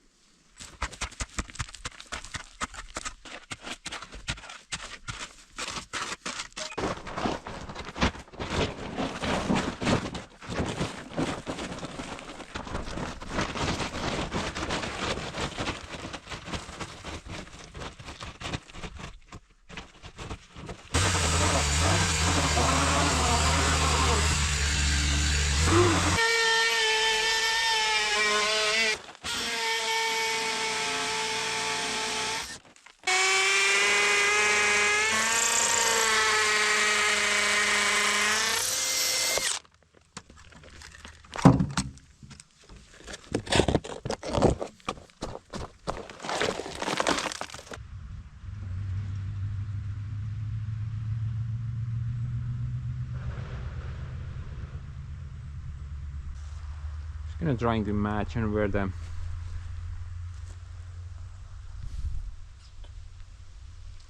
I'm trying to imagine where the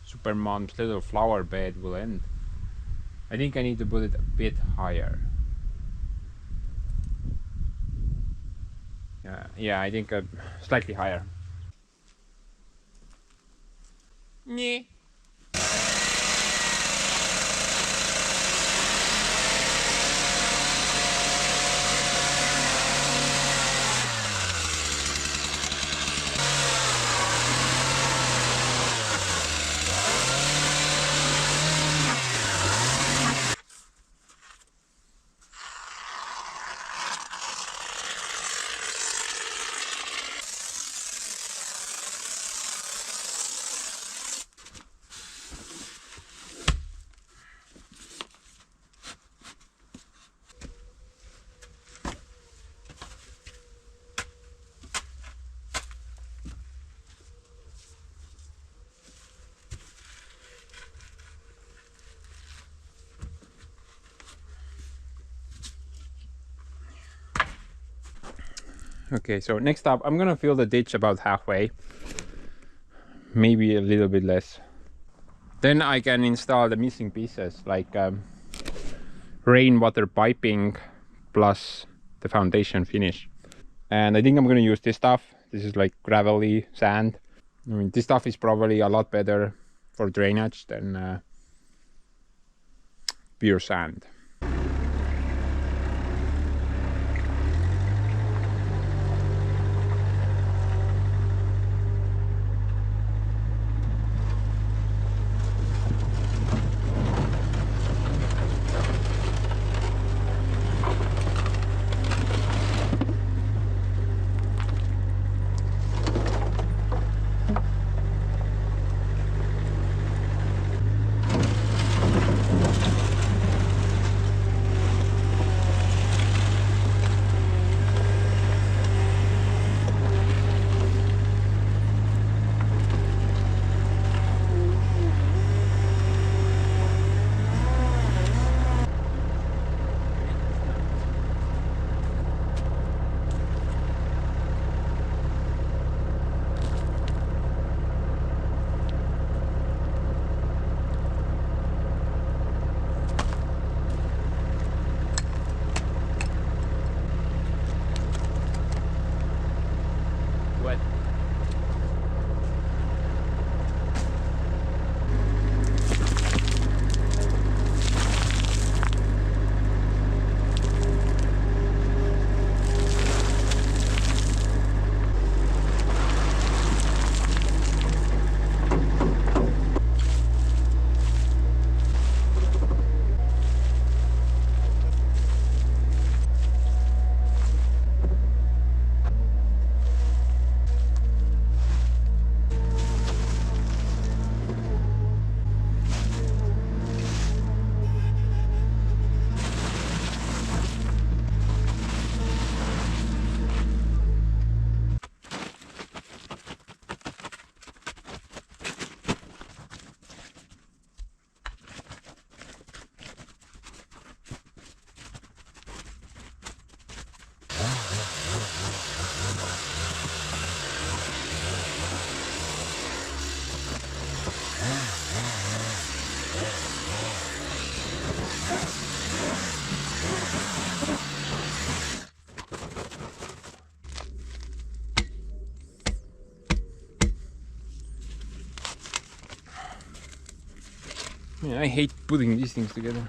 supermom's little flower bed will end. I think I need to put it a bit higher. Yeah, I think slightly higher. Yeah. Okay, so next up, I'm gonna fill the ditch about halfway, maybe a little bit less. Then I can install the missing pieces, like rainwater piping plus the foundation finish. And I think I'm gonna use this stuff. This is like gravelly sand. I mean, this stuff is probably a lot better for drainage than pure sand. wet. Yeah, I hate putting these things together.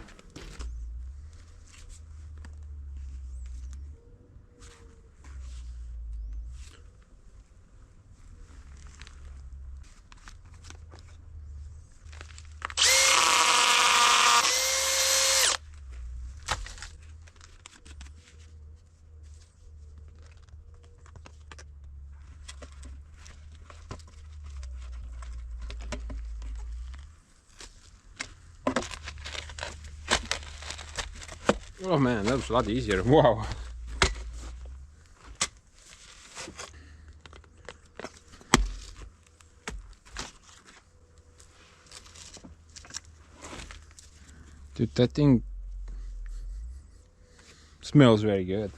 Oh man, that was a lot easier. Wow. Dude, that thing smells very good.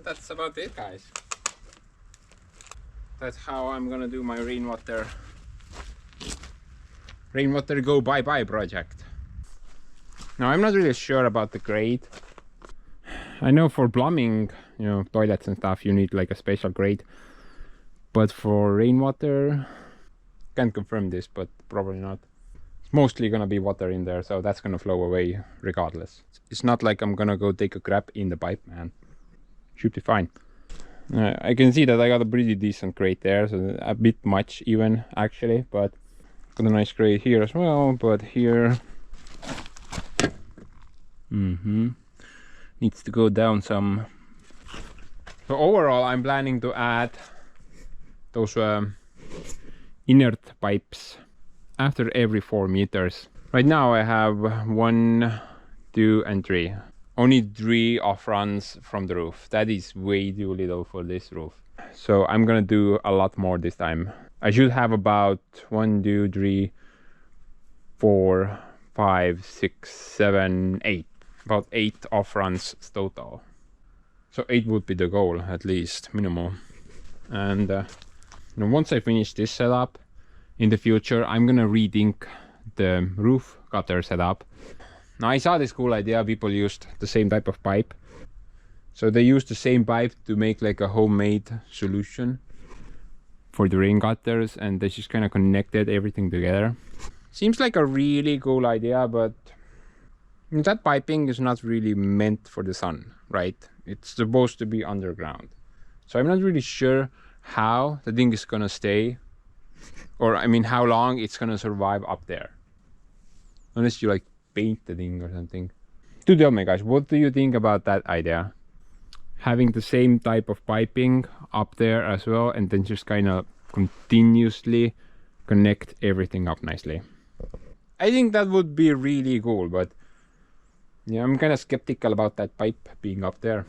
That's about it, guys. That's how I'm gonna do my rainwater go bye-bye project. Now I'm not really sure about the grade. I know for plumbing, you know, toilets and stuff, you need like a special grade. But for rainwater, can't confirm this, but probably not. It's mostly gonna be water in there, so that's gonna flow away regardless. It's not like I'm gonna go take a crap in the pipe, man. Should be fine. I can see that I got a pretty decent grade there, so a bit much even actually, but got a nice grade here as well. But here needs to go down some. So overall I'm planning to add those inert pipes after every 4 meters. Right now I have 1, 2 and 3. Only 3 off runs from the roof. That is way too little for this roof. So I'm gonna do a lot more this time. I should have about 1, 2, 3, 4, 5, 6, 7, 8. About 8 off runs total. So 8 would be the goal, at least, minimum. And once I finish this setup, in the future I'm gonna redink the roof gutter setup. Now I saw this cool idea, people used the same type of pipe. So they used the same pipe to make like a homemade solution for the rain gutters, and they just kind of connected everything together. Seems like a really cool idea, but that piping is not really meant for the sun, right? It's supposed to be underground. So I'm not really sure how the thing is gonna stay, or I mean how long it's gonna survive up there. Unless you like paint the thing or something. Do tell me guys, what do you think about that idea? having the same type of piping up there as well, and then just kind of continuously connect everything up nicely. I think that would be really cool, but yeah, I'm kind of skeptical about that pipe being up there.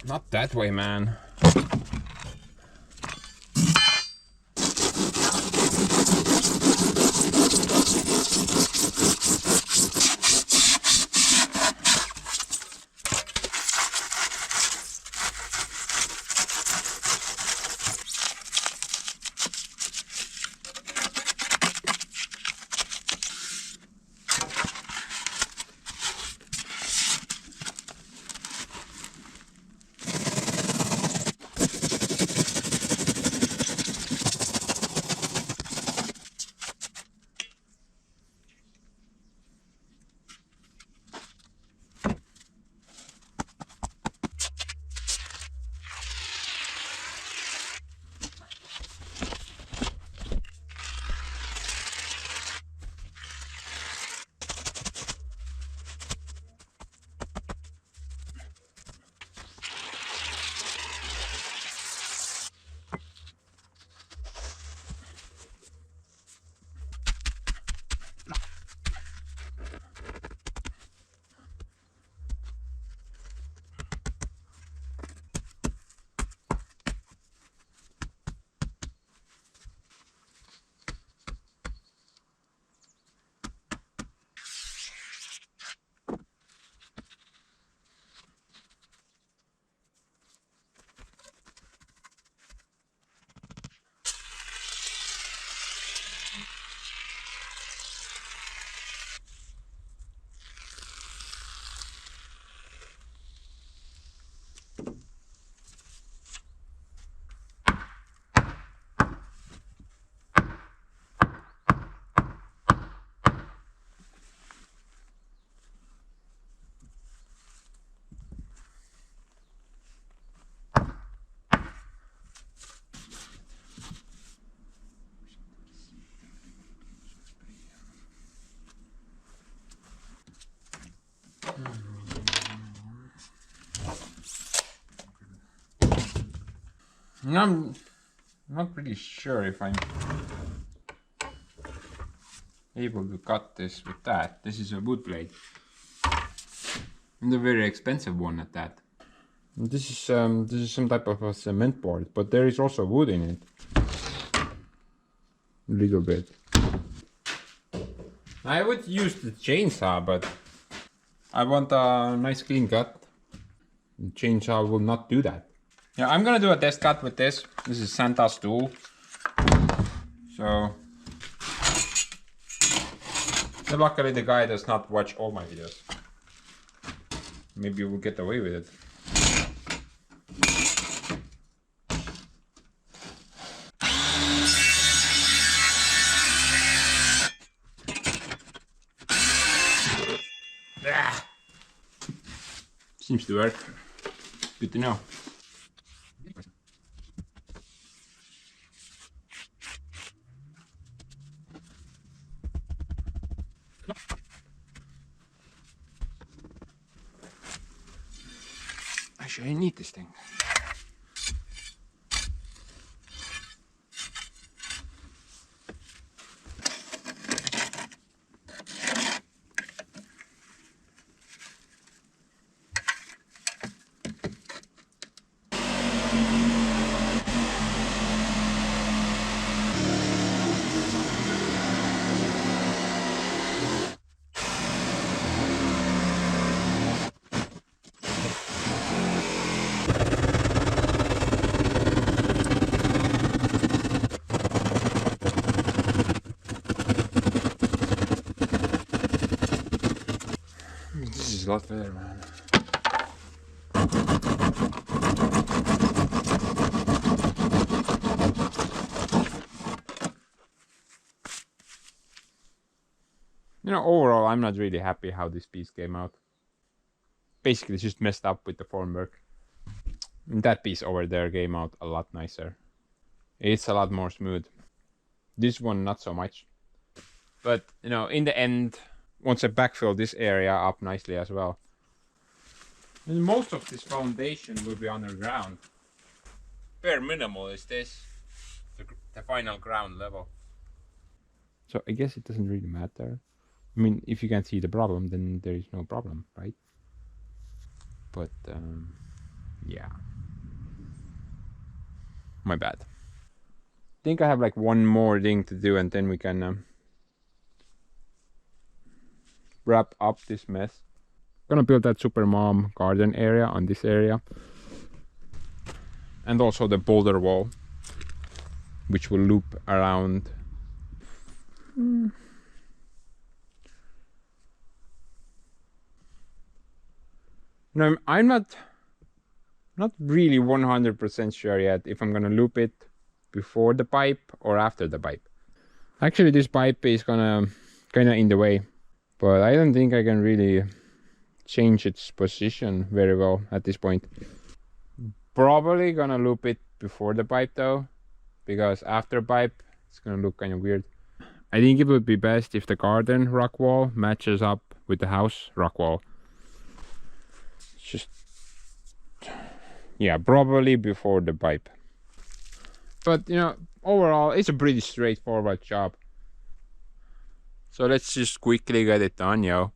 Not that way, man. I'm not pretty sure if I'm able to cut this with that. This is a wood blade. And a very expensive one at that. This is some type of a cement board, but there is also wood in it. A little bit. I would use the chainsaw, but I want a nice clean cut. The chainsaw will not do that. Yeah, I'm gonna do a test cut with this. This is Santa's tool. So luckily the guy does not watch all my videos. Maybe we'll get away with it. Seems to work. Good to know. Actually, I need this thing. This is a lot better, man. You know, overall, I'm not really happy how this piece came out. Basically, it's just messed up with the formwork. That piece over there came out a lot nicer. It's a lot more smooth. This one, not so much. But, you know, in the end, once I backfill this area up nicely as well, and most of this foundation will be underground. Bare minimal is this, the final ground level. So I guess it doesn't really matter. I mean, if you can't see the problem, then there is no problem, right? But, yeah. My bad. I think I have like one more thing to do and then we can wrap up this mess. Gonna build that supermom garden area on this area. And also the boulder wall, which will loop around. No, I'm not really 100% sure yet if I'm gonna loop it before the pipe or after the pipe. Actually, this pipe is kinda in the way, but I don't think I can really change its position very well at this point. Probably gonna loop it before the pipe though, because after pipe it's gonna look kind of weird. I think it would be best if the garden rock wall matches up with the house rock wall. Just, yeah, probably before the pipe. But, you know, overall, it's a pretty straightforward job. So let's just quickly get it done, yo.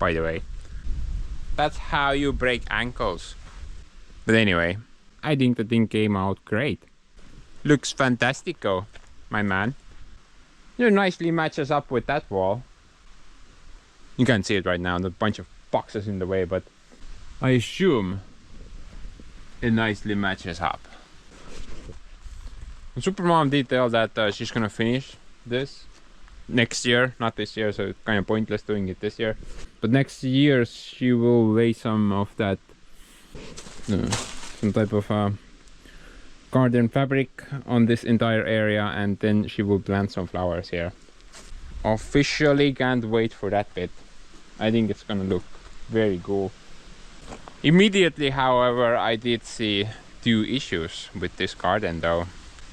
by the way. That's how you break ankles. But anyway, I think the thing came out great. Looks fantastico, my man. It nicely matches up with that wall. You can't see it right now, there's a bunch of boxes in the way, but I assume it nicely matches up. Supermom detailed that she's gonna finish this next year, not this year, so it's kind of pointless doing it this year. But next year she will lay some of that, some type of garden fabric on this entire area, and then she will plant some flowers here. Officially can't wait for that bit. I think it's gonna look very cool. Immediately, however, I did see two issues with this garden though.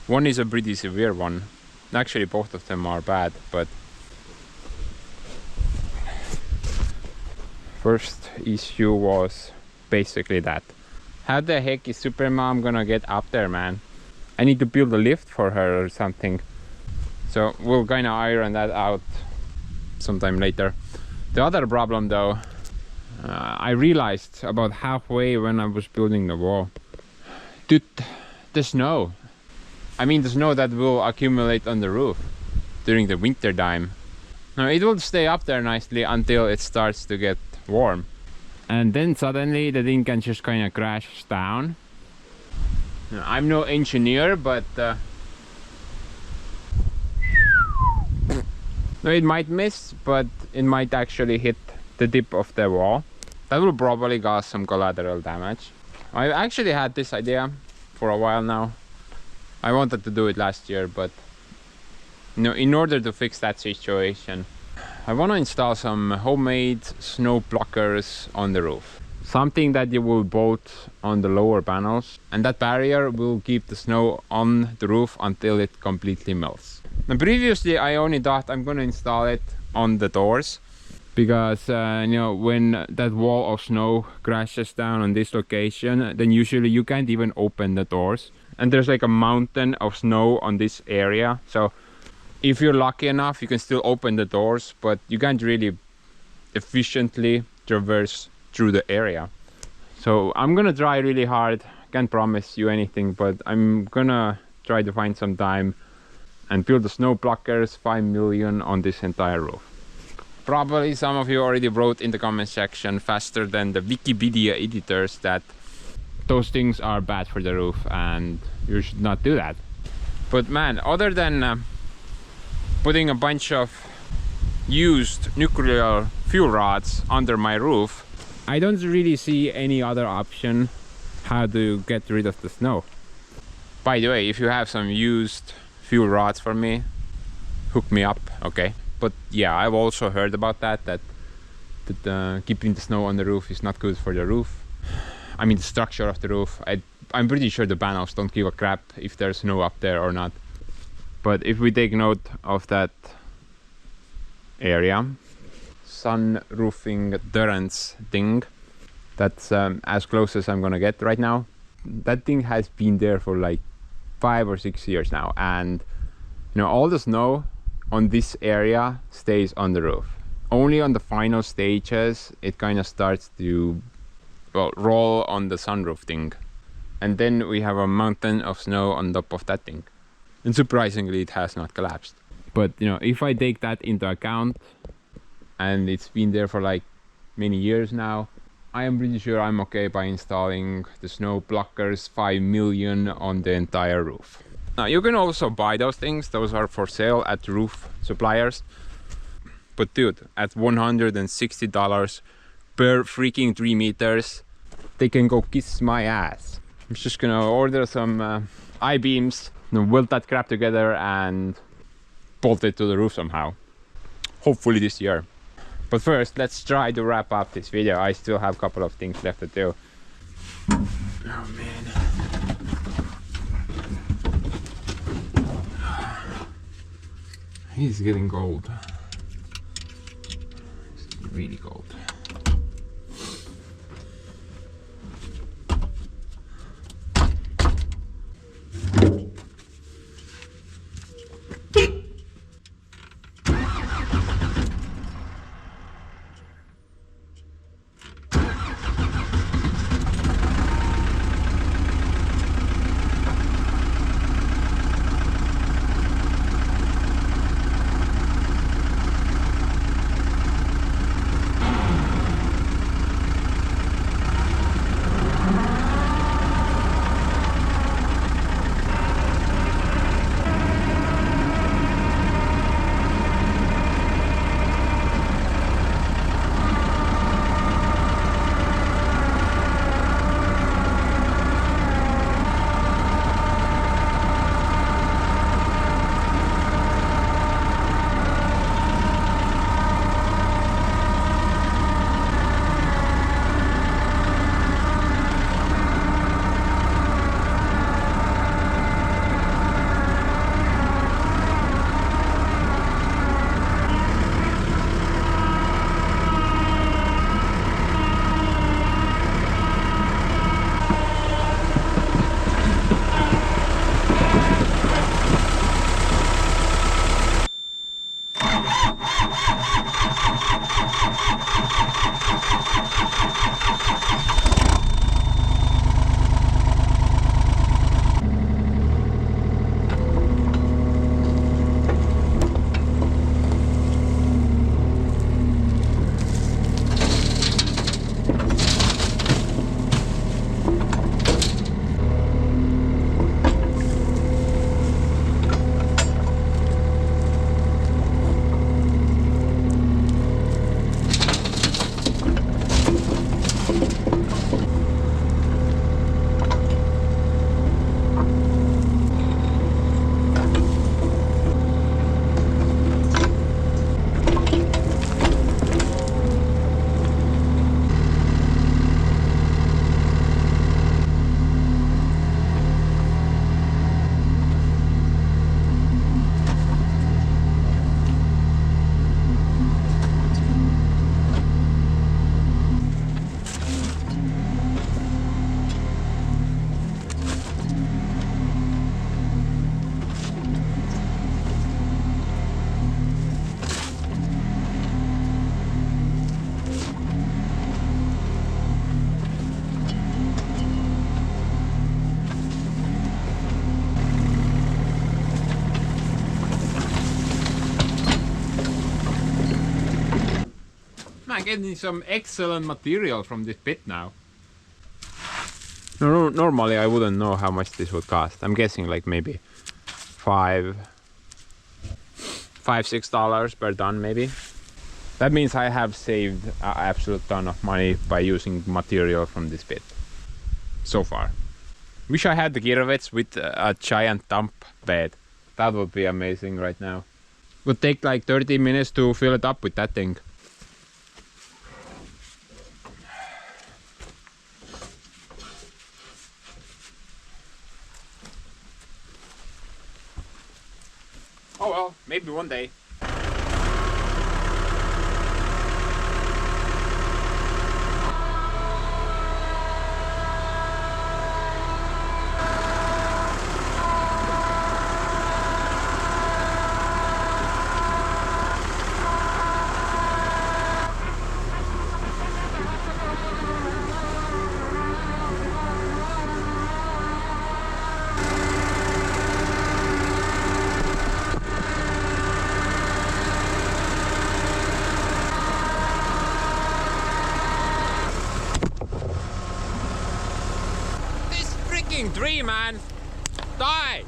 One is a pretty severe one. Actually, both of them are bad, but first issue was basically that. How the heck is Supermom gonna get up there, man? I need to build a lift for her or something. So we'll kind of iron that out sometime later. The other problem though, I realized about halfway when I was building the wall. Dude, the snow. I mean the snow that will accumulate on the roof during the winter time. Now it will stay up there nicely until it starts to get warm. And then suddenly the thing can just kind of crash down. Now, I'm no engineer, but no, it might miss, but it might actually hit the tip of the wall. That will probably cause some collateral damage. I actually had this idea for a while now. I wanted to do it last year, but you know, in order to fix that situation, I want to install some homemade snow blockers on the roof. Something that you will bolt on the lower panels, and that barrier will keep the snow on the roof until it completely melts. Now previously I only thought I'm gonna install it on the doors, because you know, when that wall of snow crashes down on this location, then usually you can't even open the doors, and there's like a mountain of snow on this area. So if you're lucky enough, you can still open the doors, but you can't really efficiently traverse through the area. So I'm gonna try really hard. Can't promise you anything, but I'm gonna try to find some time and build the snow blockers 5 million on this entire roof. Probably some of you already wrote in the comment section faster than the Wikipedia editors that those things are bad for the roof and you should not do that. But man, other than putting a bunch of used nuclear fuel rods under my roof, I don't really see any other option how to get rid of the snow. By the way, if you have some used fuel rods for me, hook me up, okay? But yeah, I've also heard about that keeping the snow on the roof is not good for the roof. I mean the structure of the roof. I'm pretty sure the panels don't give a crap if there's snow up there or not. But if we take note of that area, sunroofing Durance thing, that's as close as I'm gonna get right now. That thing has been there for like 5 or 6 years now, and you know, all the snow on this area stays on the roof. Only on the final stages it kind of starts to, well, roll on the sunroof thing, and then we have a mountain of snow on top of that thing, and surprisingly it has not collapsed. But you know, if I take that into account, and it's been there for like many years now, I am pretty sure I'm okay by installing the snow blockers 5 million on the entire roof. Now you can also buy those things, those are for sale at roof suppliers. But dude, at $160 per freaking 3 meters, they can go kiss my ass. I'm just gonna order some I-beams, weld that crap together and bolt it to the roof somehow. Hopefully this year. But first, let's try to wrap up this video. I still have a couple of things left to do. Oh man. He's getting cold. It's getting really cold. I'm getting some excellent material from this pit now. No, normally I wouldn't know how much this would cost. I'm guessing like maybe $5-6 per ton maybe. That means I have saved an absolute ton of money by using material from this pit so far. Wish I had the Girovets with a giant dump bed. That would be amazing right now. Would take like 30 minutes to fill it up with that thing. Oh well, maybe one day. Tree, man! Die!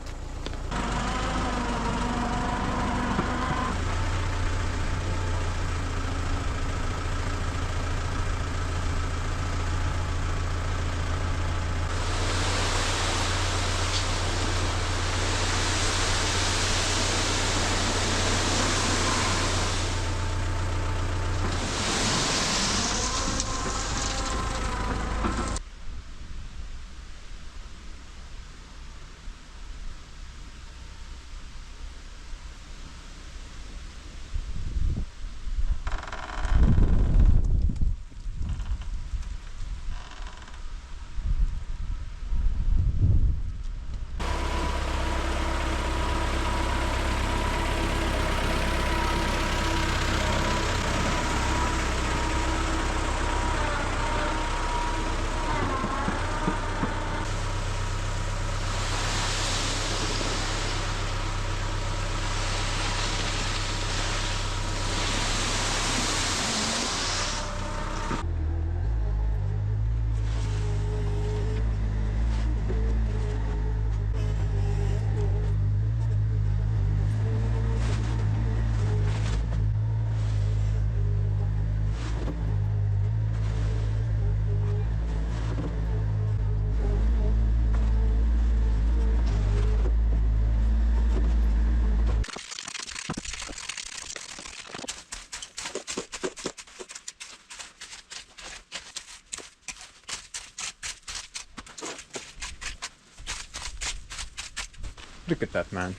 Look at that, man.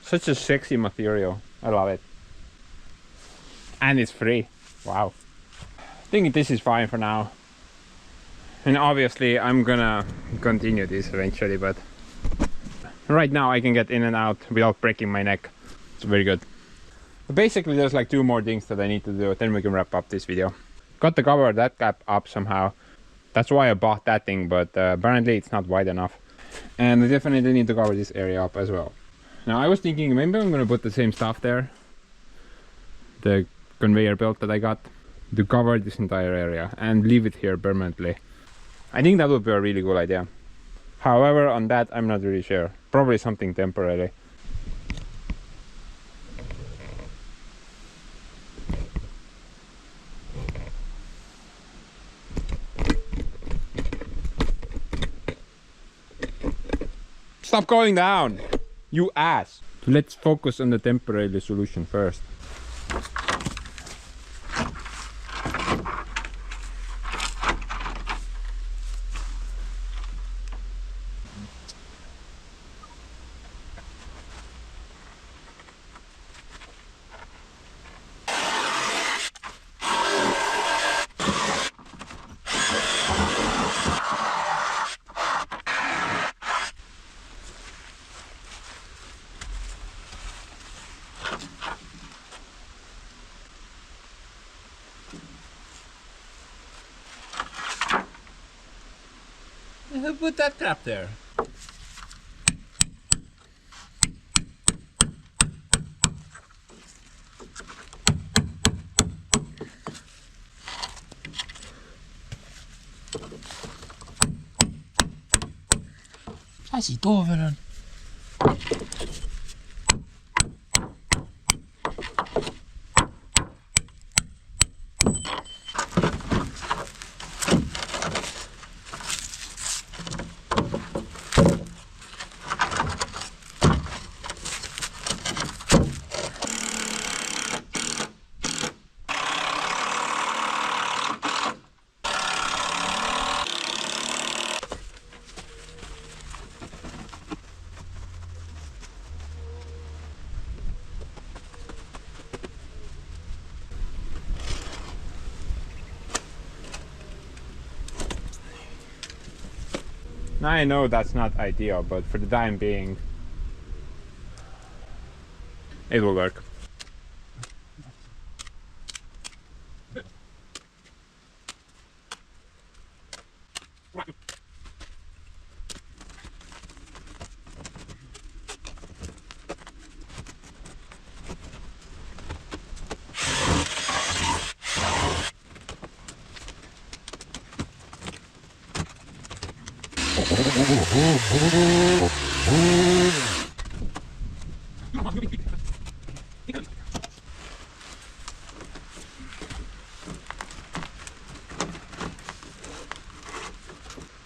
Such a sexy material. I love it. And it's free. Wow. I think this is fine for now. And obviously I'm gonna continue this eventually, but right now I can get in and out without breaking my neck. It's very good. But basically there's like 2 more things that I need to do, then we can wrap up this video. Got to cover that gap up somehow. That's why I bought that thing, but apparently it's not wide enough. And I definitely need to cover this area up as well. Now I was thinking maybe I'm gonna put the same stuff there, the conveyor belt that I got, to cover this entire area and leave it here permanently. I think that would be a really good idea. However, on that I'm not really sure. Probably something temporary. Stop going down, you ass! Let's focus on the temporary solution first. Who put that crap there? Asi tovel on. Now I know that's not ideal, but for the time being, it will work.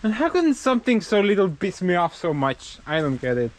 And how can something so little piss me off so much? I don't get it.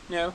No.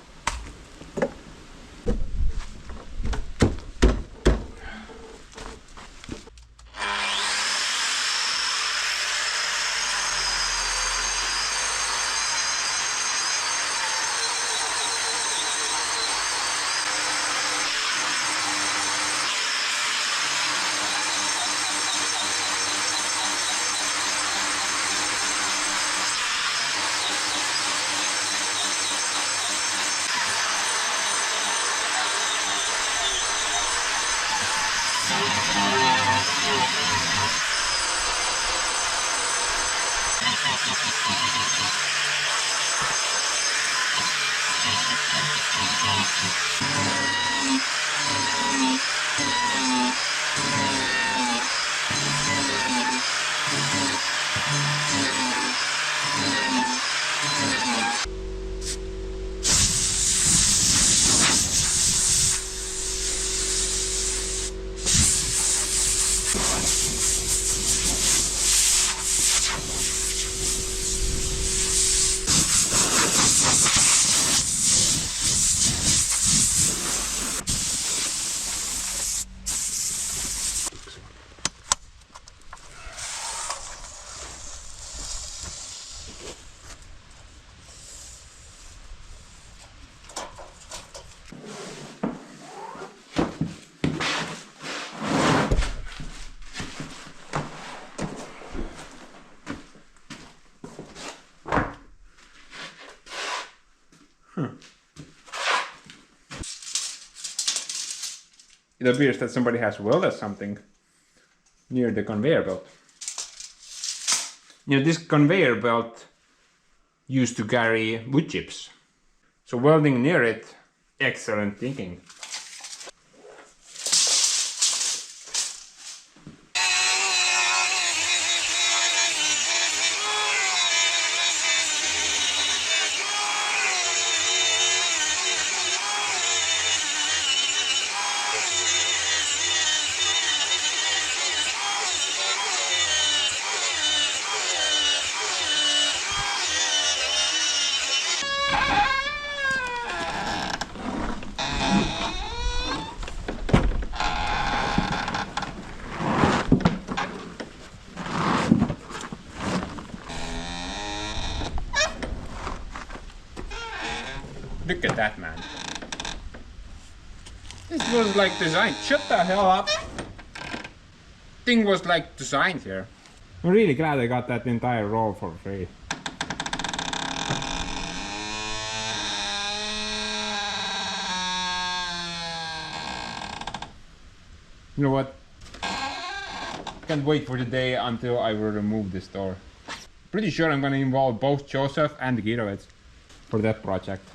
It appears that somebody has welded something near the conveyor belt. You know, this conveyor belt used to carry wood chips. So welding near it, excellent thinking. Look at that, man. This was like designed. Shut the hell up. Thing was like designed here. I'm really glad I got that entire roll for free. You know what? Can't wait for the day until I will remove this door. Pretty sure I'm gonna involve both Joseph and Girovets for that project.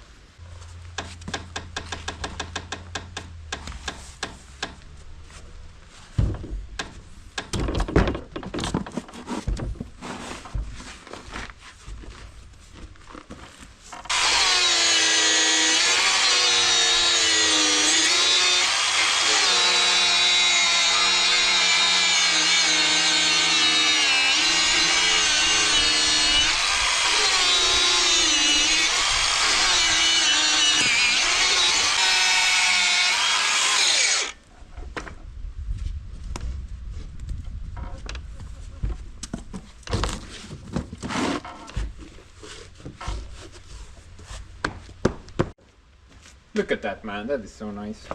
Look at that, man, that is so nice.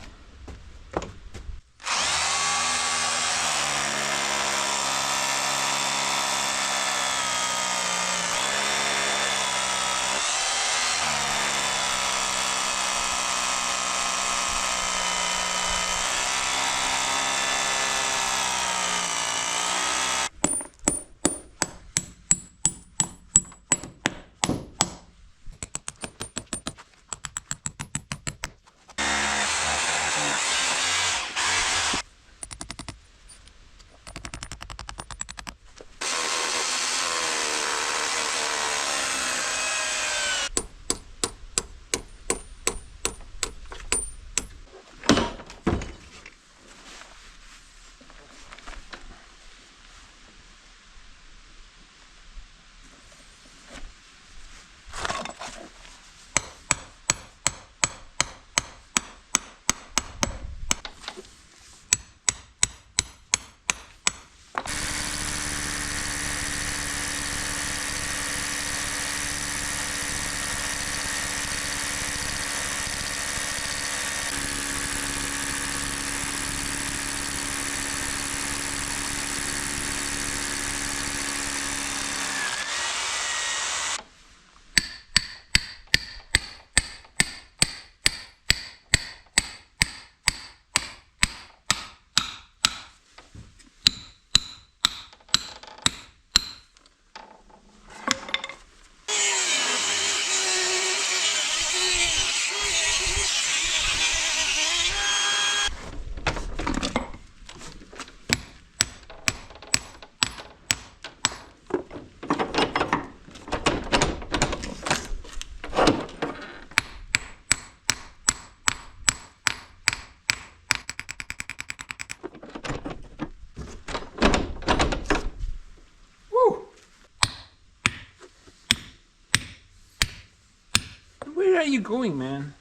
Where are you going, man?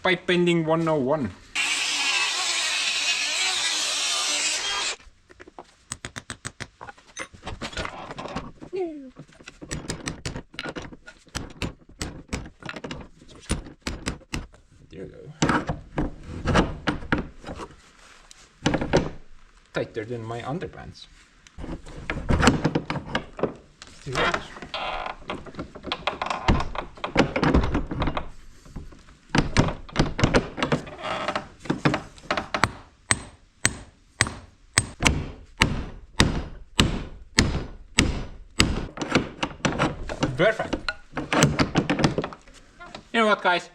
Pipe bending 101. There you go. Tighter than my underpants. Perfect. You know what, guys?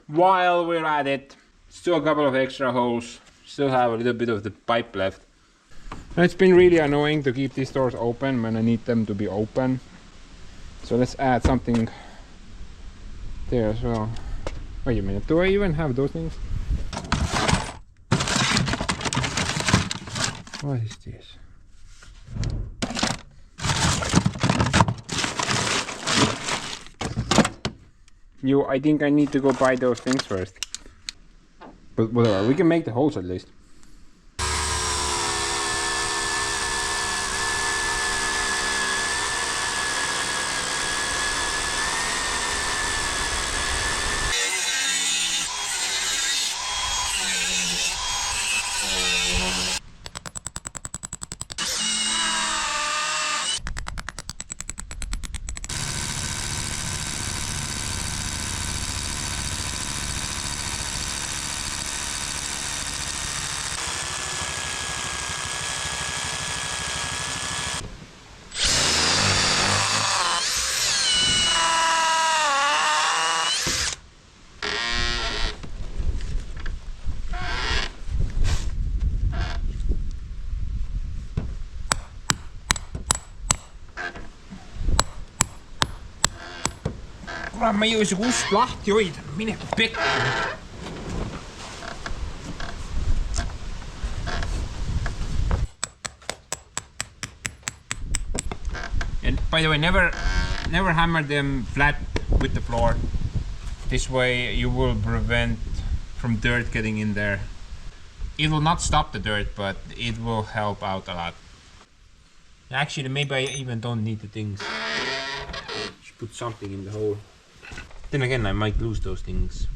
While we're at it, still a couple of extra holes, still have a little bit of the pipe left. And it's been really annoying to keep these doors open when I need them to be open. So let's add something there as well. Wait a minute, do I even have those things? What is this? I think I need to go buy those things first. But whatever, we can make the holes at least. kurat, ma ei jõua isegi ust lahti hoida, mine pekki. And by the way, never hammer them flat with the floor. This way you will prevent from dirt getting in there. It will not stop the dirt, but it will help out a lot. Actually, maybe I even don't need the things. Just put something in the hole. Then again, I might lose those things.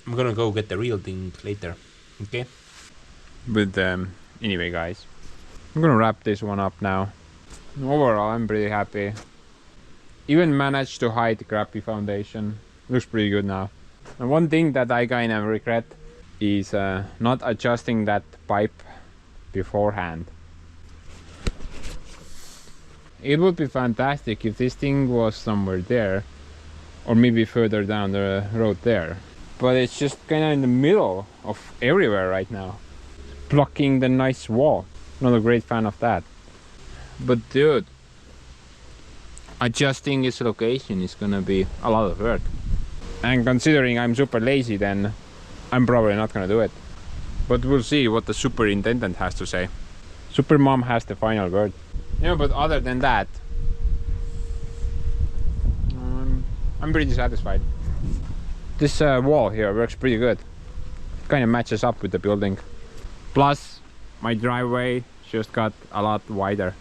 I'm gonna go get the real thing later, okay? But anyway, guys, I'm gonna wrap this one up now. Overall, I'm pretty happy. Even managed to hide the crappy foundation. Looks pretty good now. And one thing that I kind of regret is not adjusting that pipe beforehand. It would be fantastic if this thing was somewhere there, or maybe further down the road there. But it's just kind of in the middle of everywhere right now, blocking the nice wall. Not a great fan of that. But dude, adjusting its location is gonna be a lot of work. And considering I'm super lazy, then I'm probably not gonna do it. But we'll see what the superintendent has to say. Supermom has the final word. Yeah, but other than that, I'm pretty satisfied. This wall here works pretty good. Kind of matches up with the building. Plus, my driveway just got a lot wider.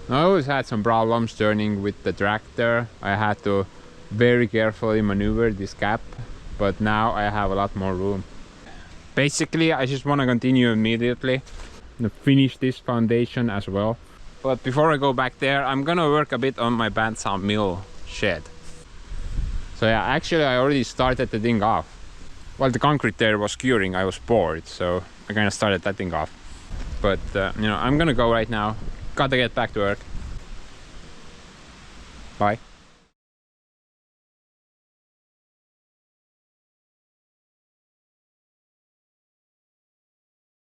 I always had some problems turning with the tractor. I had to very carefully maneuver this gap, but now I have a lot more room. Basically, I just want to continue immediately and finish this foundation as well. But before I go back there, I'm gonna work a bit on my bandsaw mill shed. So yeah, actually I already started the thing off. While the concrete there was curing, I was bored, so I kind of started that thing off. But you know, I'm gonna go right now. Gotta get back to work. Bye.